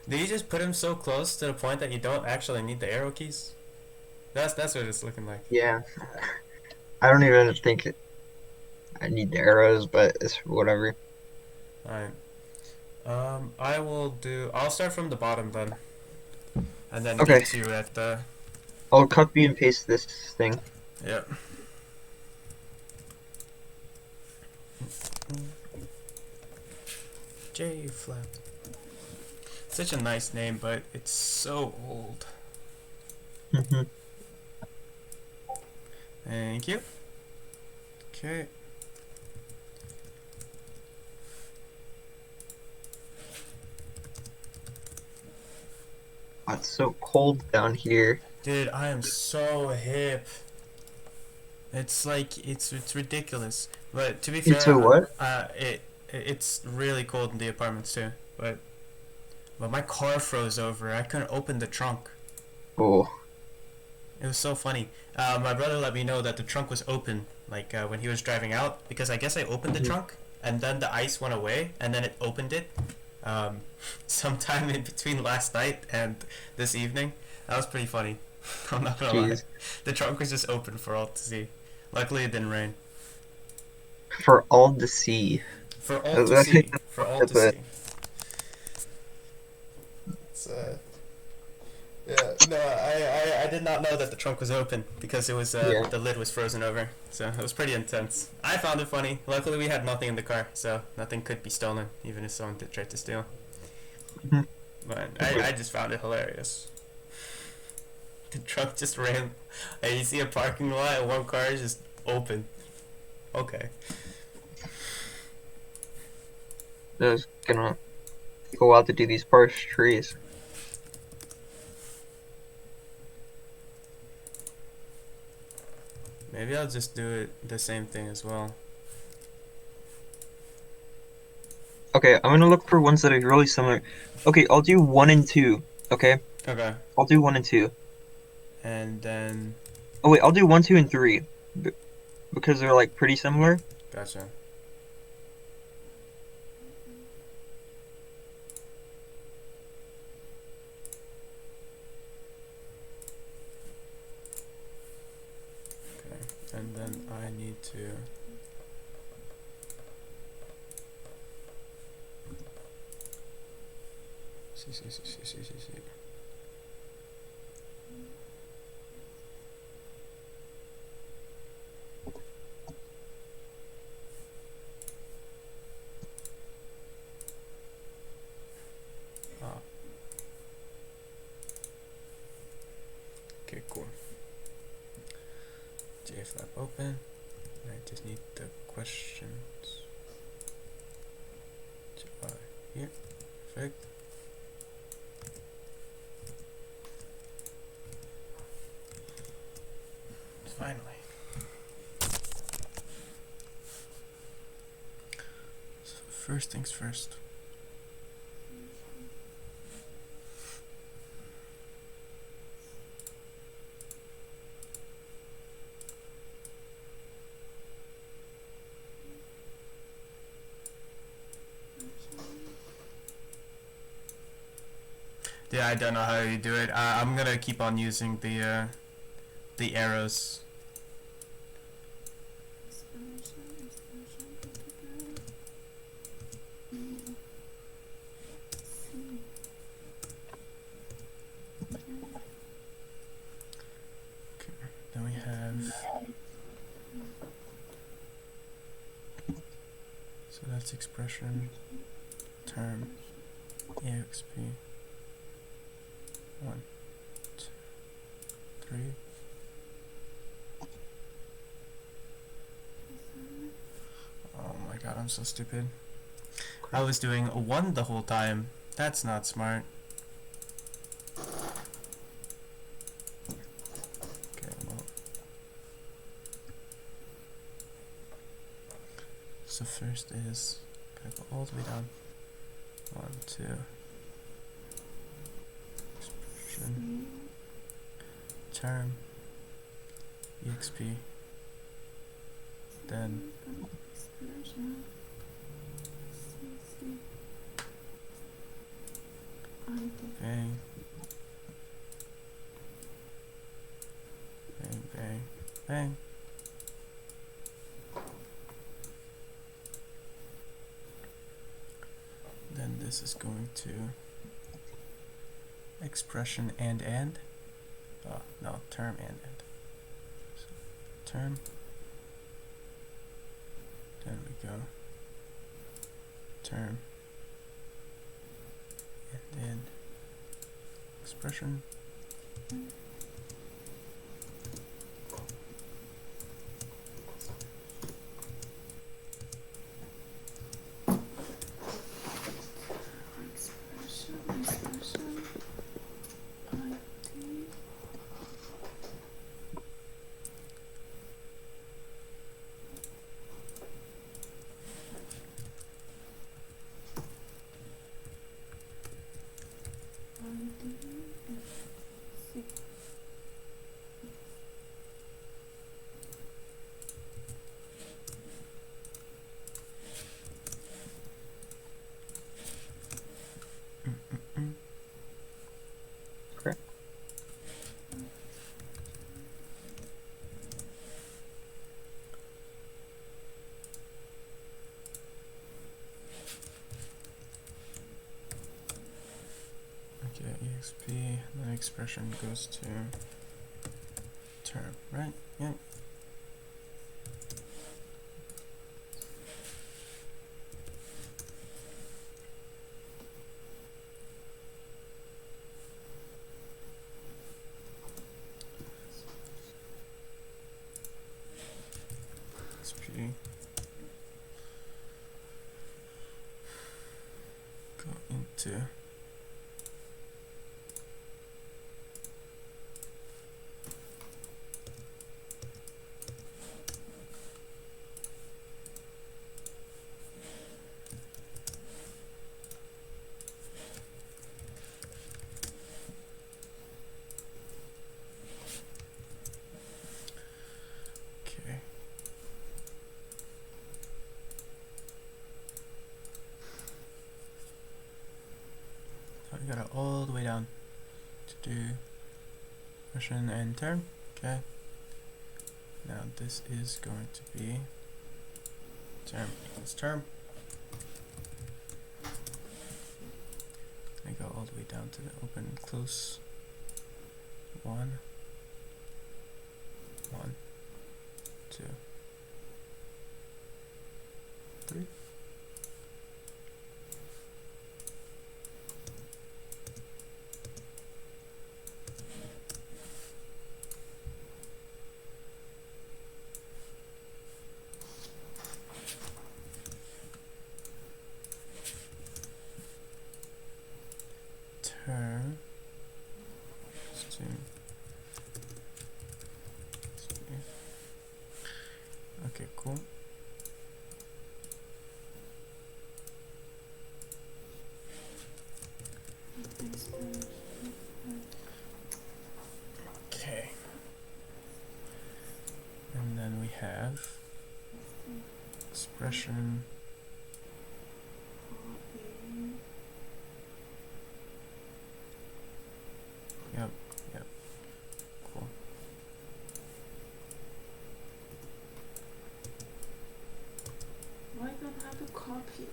Did you just put them so close to the point that you don't actually need the arrow keys? That's what it's looking like.
yeah. I don't even think I need the arrows, but it's whatever.
Alright. I'll start from the bottom then. And then
Okay.
get you at the...
I'll copy and paste this thing.
Yeah. J flat. such a nice name, but it's so old.
Mm-hmm.
Thank you. Okay.
It's so cold down here.
Dude, I am so hip. It's like it's ridiculous. But to be
It's
fair,
so what?
it's really cold in the apartments too. But my car froze over. I couldn't open the trunk.
Oh.
It was so funny. My brother let me know that the trunk was open, like when he was driving out, because I guess I opened the
Mhm.
trunk and then the ice went away and then it opened it. Um, sometime in between last night and this evening. That was pretty funny. I'm not gonna lie.
Jeez.
The trunk was just open for all to see. Luckily, it didn't rain.
For all to see.
For all to
I think
see.
that's
For all
what
to
the
see. It's yeah, no, I did not know that the trunk was open because it was
yeah.
the lid was frozen over, so it was pretty intense. I found it funny. Luckily, we had nothing in the car, so nothing could be stolen, even if someone did try to steal.
Mhm.
But I just found it hilarious. The truck just ran, and you see a parking lot, and one car is just open. Okay.
I was gonna go out to do these parse trees.
Maybe I'll just do it the same thing as well.
Okay, I'm gonna look for ones that are really similar. Okay, I'll do 1 and 2. Okay?
Okay.
I'll do 1 and 2.
And then,
Oh wait, I'll do 1, 2, and 3. Because they're like pretty similar.
gotcha. Okay. And then I need to. See. Ah. Okay, cool. JFlap open. I just need the questions. Here. Perfect. Finally. So first things first. Yeah, I don't know how you do it. I'm gonna keep on using the arrows. Okay. Then we have. So that's expression, term, exp. 1, 2, 3. Oh my god, I'm so stupid. I was doing a 1 the whole time. That's not smart. Okay, well. So first is, gotta go all the way down. 1, 2. Expression. Term. exp. Then bang. Bang, bang, bang. Then this is going to expression and. Oh, no, term and. So, term. Then we go term and then expression.
Expression, ID.
Correct.
Okay, exp, then expression goes to term, right? Yeah. XP go into okay. So I got it all the way down to do expression and term. Okay. Now this is going to be term equals term. I go all the way down to the open and close. 1, 1, 2, 3. Term to okay, cool. Okay. And then we have expression yep, yep. Cool.
Why don't I have to copy?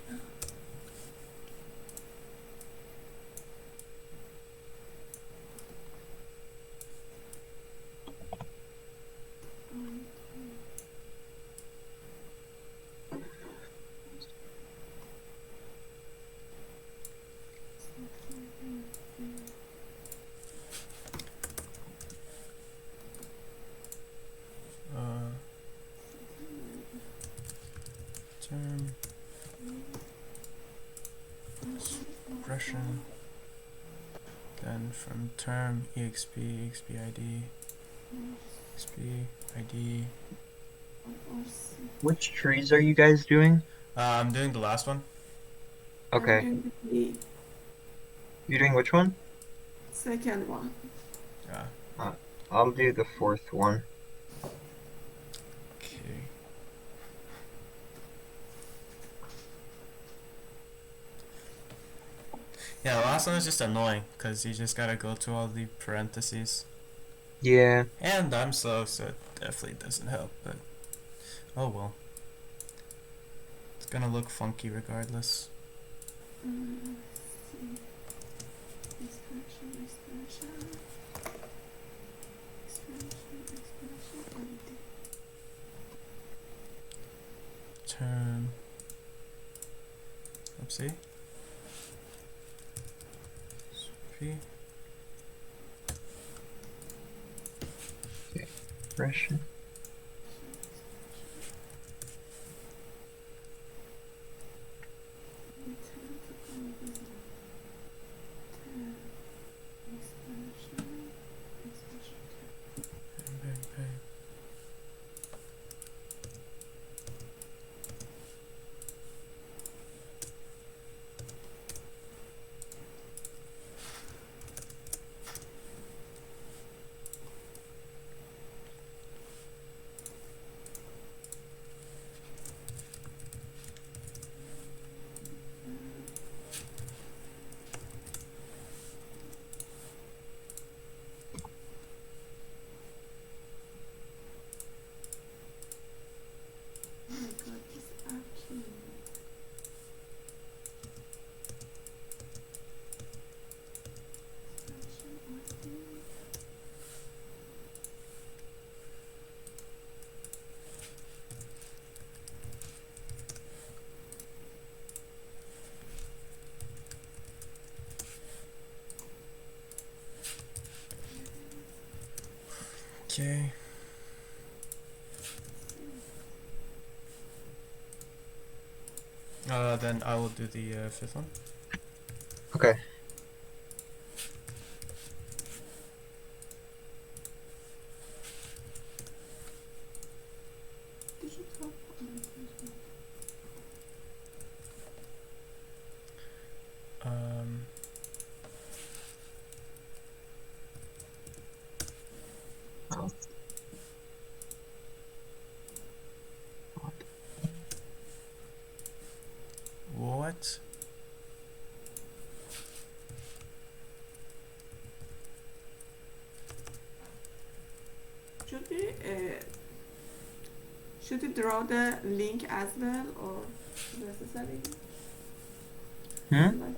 Term expression, then from term exp id exp id.
Which trees are you guys doing?
I'm doing the last one.
Okay.
I'm doing the
You're doing which one?
second one.
I'll do the fourth one.
Okay. Yeah, the last one is just annoying because you just gotta go to all the parentheses.
Yeah.
And I'm slow, so it definitely doesn't help, but oh well. It's gonna look funky regardless. Term. Oopsie. P.
Expression.
Bang, bang, bang.
Oh my god, this action.
Okay. Then I will do the fifth one.
Okay.
Did you talk?
Um,
Oh.
what?
Should we draw the link as well, or necessary?
Hmm?
Like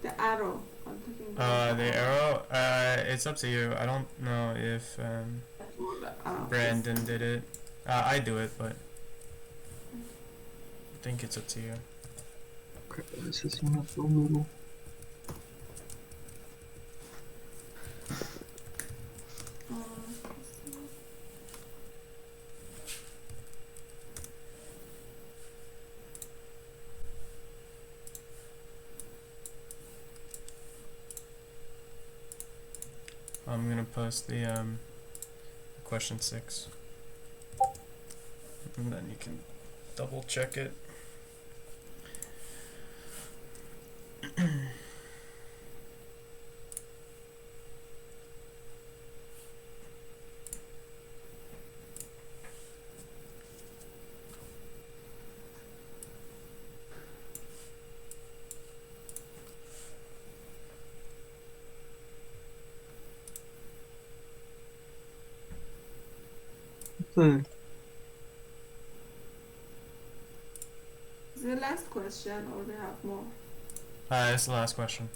the arrow. I'm talking about
The arrow. It's up to you. I don't know if Brandon did it. I do it, but I think it's up to you.
Okay, this is not so little.
I'm gonna post the question 6, and then you can double check it.
The
Is the last question, or we have more?
It's the last question.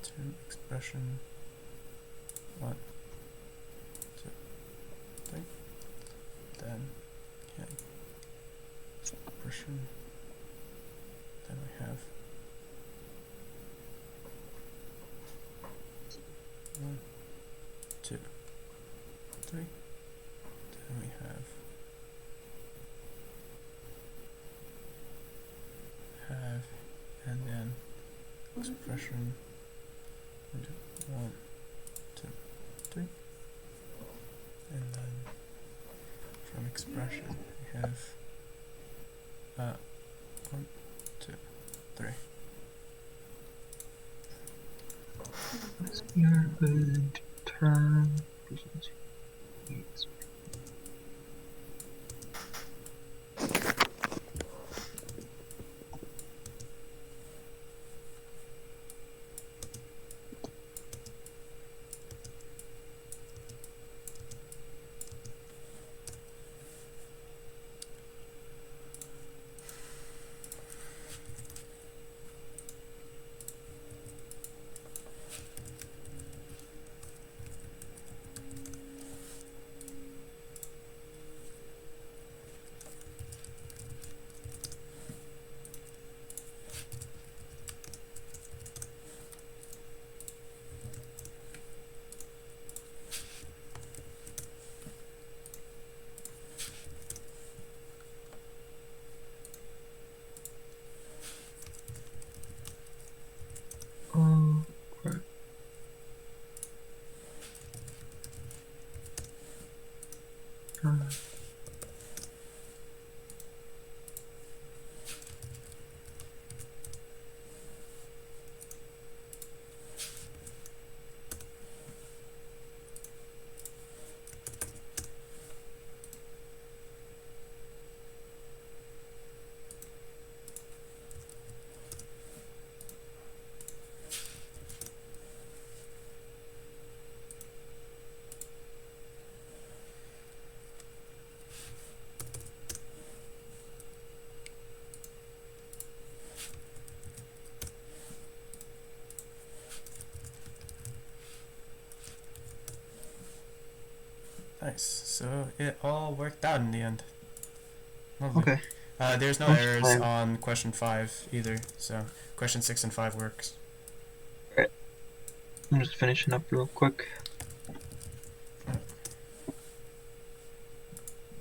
Term expression. 1, 2, 3. Then expression. Then we have 1, 2, 3. Then we have, and then expression. 1, 2, 3. And then from expression we have 1, 2, 3.
experiment term.
Nice. So it all worked out in the end. Lovely.
Okay.
There's no
How much
errors
time?
on question 5 either, so question 6 and 5 works.
I'm just finishing up real quick.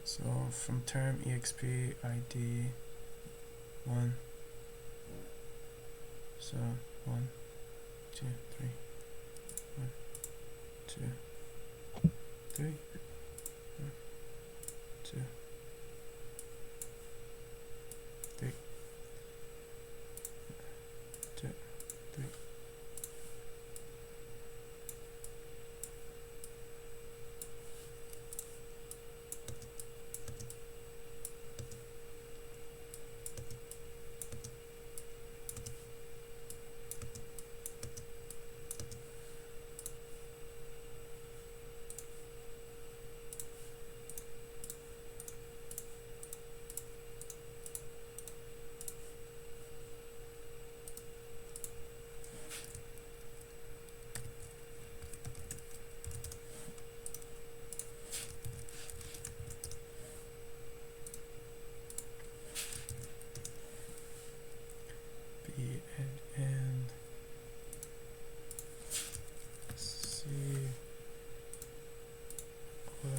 So from term exp id 1. So 1, 2, 3. 1, 2, 3. 1, 2, 3. 2, 3. B and C or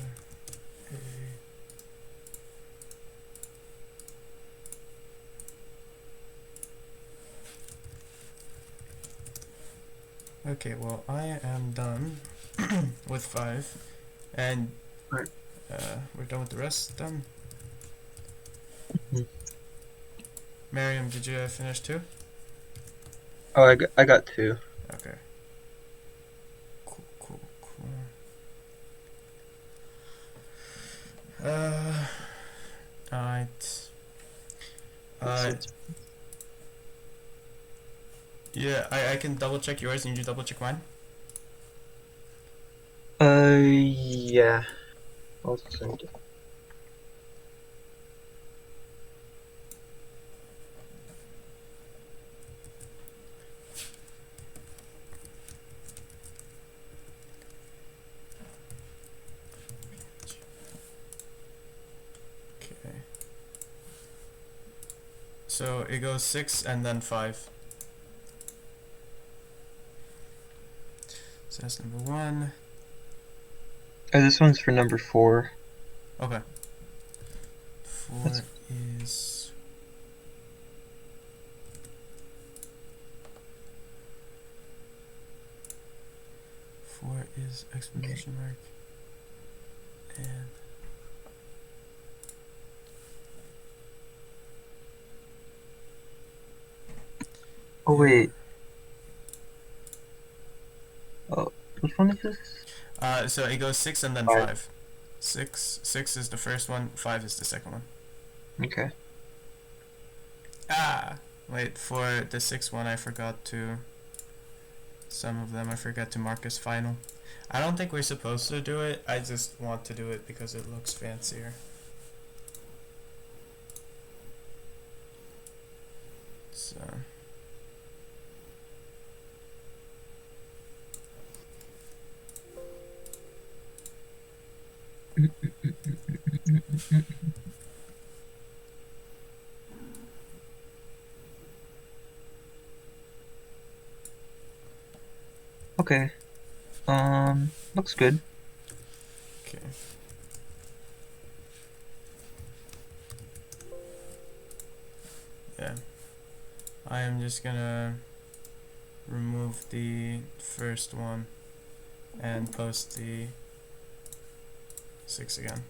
A. Okay, well, I am done with 5, and
Right.
we're done with the rest. Done.
Mhm.
Miriam, did you finish too?
Oh, I got 2.
Okay. Cool. Alright.
It's-
Yeah, I can double check yours and you double check mine.
Yeah. I'll send it.
Okay. So it goes 6 and then 5. So that's number 1.
Oh, this one's for number 4.
Okay. 4
That's-
is... 4 is exclamation mark. And...
Oh,
yeah.
wait. Oh, which one is this?
So it goes 6 and then
5.
5. 6 is the first one, 5 is the second one.
Okay.
Wait, for the 6th one I forgot to... Some of them I forgot to mark as final. I don't think we're supposed to do it, I just want to do it because it looks fancier. So...
Okay. Looks good.
Okay. Yeah. I am just gonna remove the first one and post the 6 again.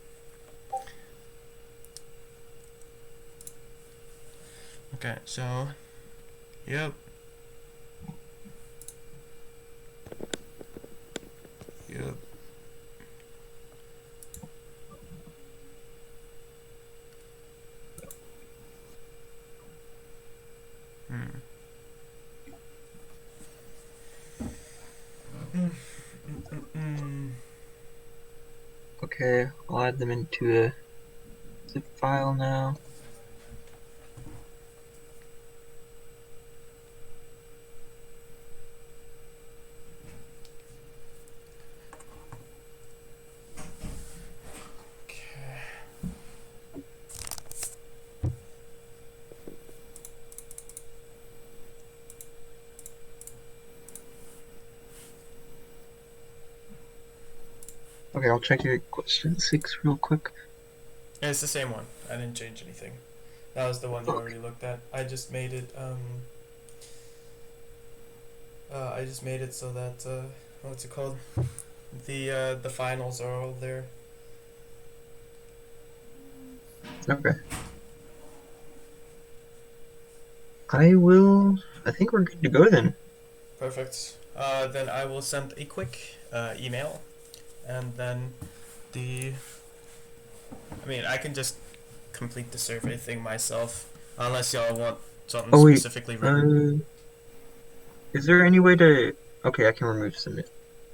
Okay, so yep. Yep.
Okay, I'll add them into a zip file now. Okay, I'll check your question 6 real quick.
Yeah, it's the same one. I didn't change anything. That was the one you already looked at. I just made it so that what's it called? The finals are all there.
Okay. I think we're good to go then.
Perfect. Then I will send a quick email, and then I can just complete the survey thing myself, unless y'all want something
Oh wait,
specifically written.
is there any way to? Okay, I can remove submit.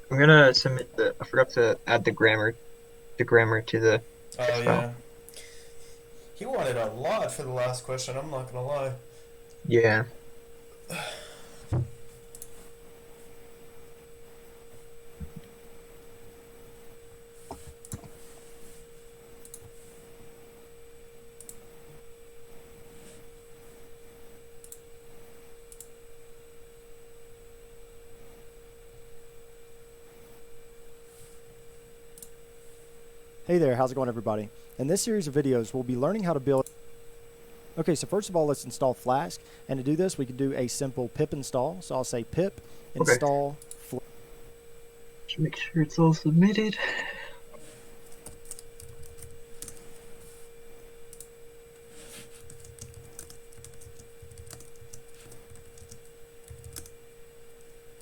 I'm gonna submit the. I forgot to add the grammar to the
Oh
text file.
yeah. He wanted a lot for the last question. I'm not gonna lie.
Yeah.
Hey there, how's it going everybody? In this series of videos, we'll be learning how to build... Okay, so first of all, let's install Flask. And to do this, we can do a simple pip install. So I'll say pip install Flask.
Just make sure it's all submitted.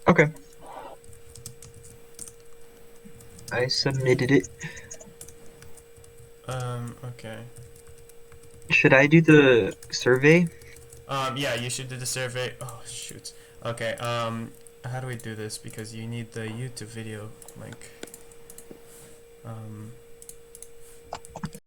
Okay. I submitted it.
Okay.
Should I do the survey?
Yeah, you should do the survey. Oh, shoot. Okay, how do we do this? Because you need the YouTube video link.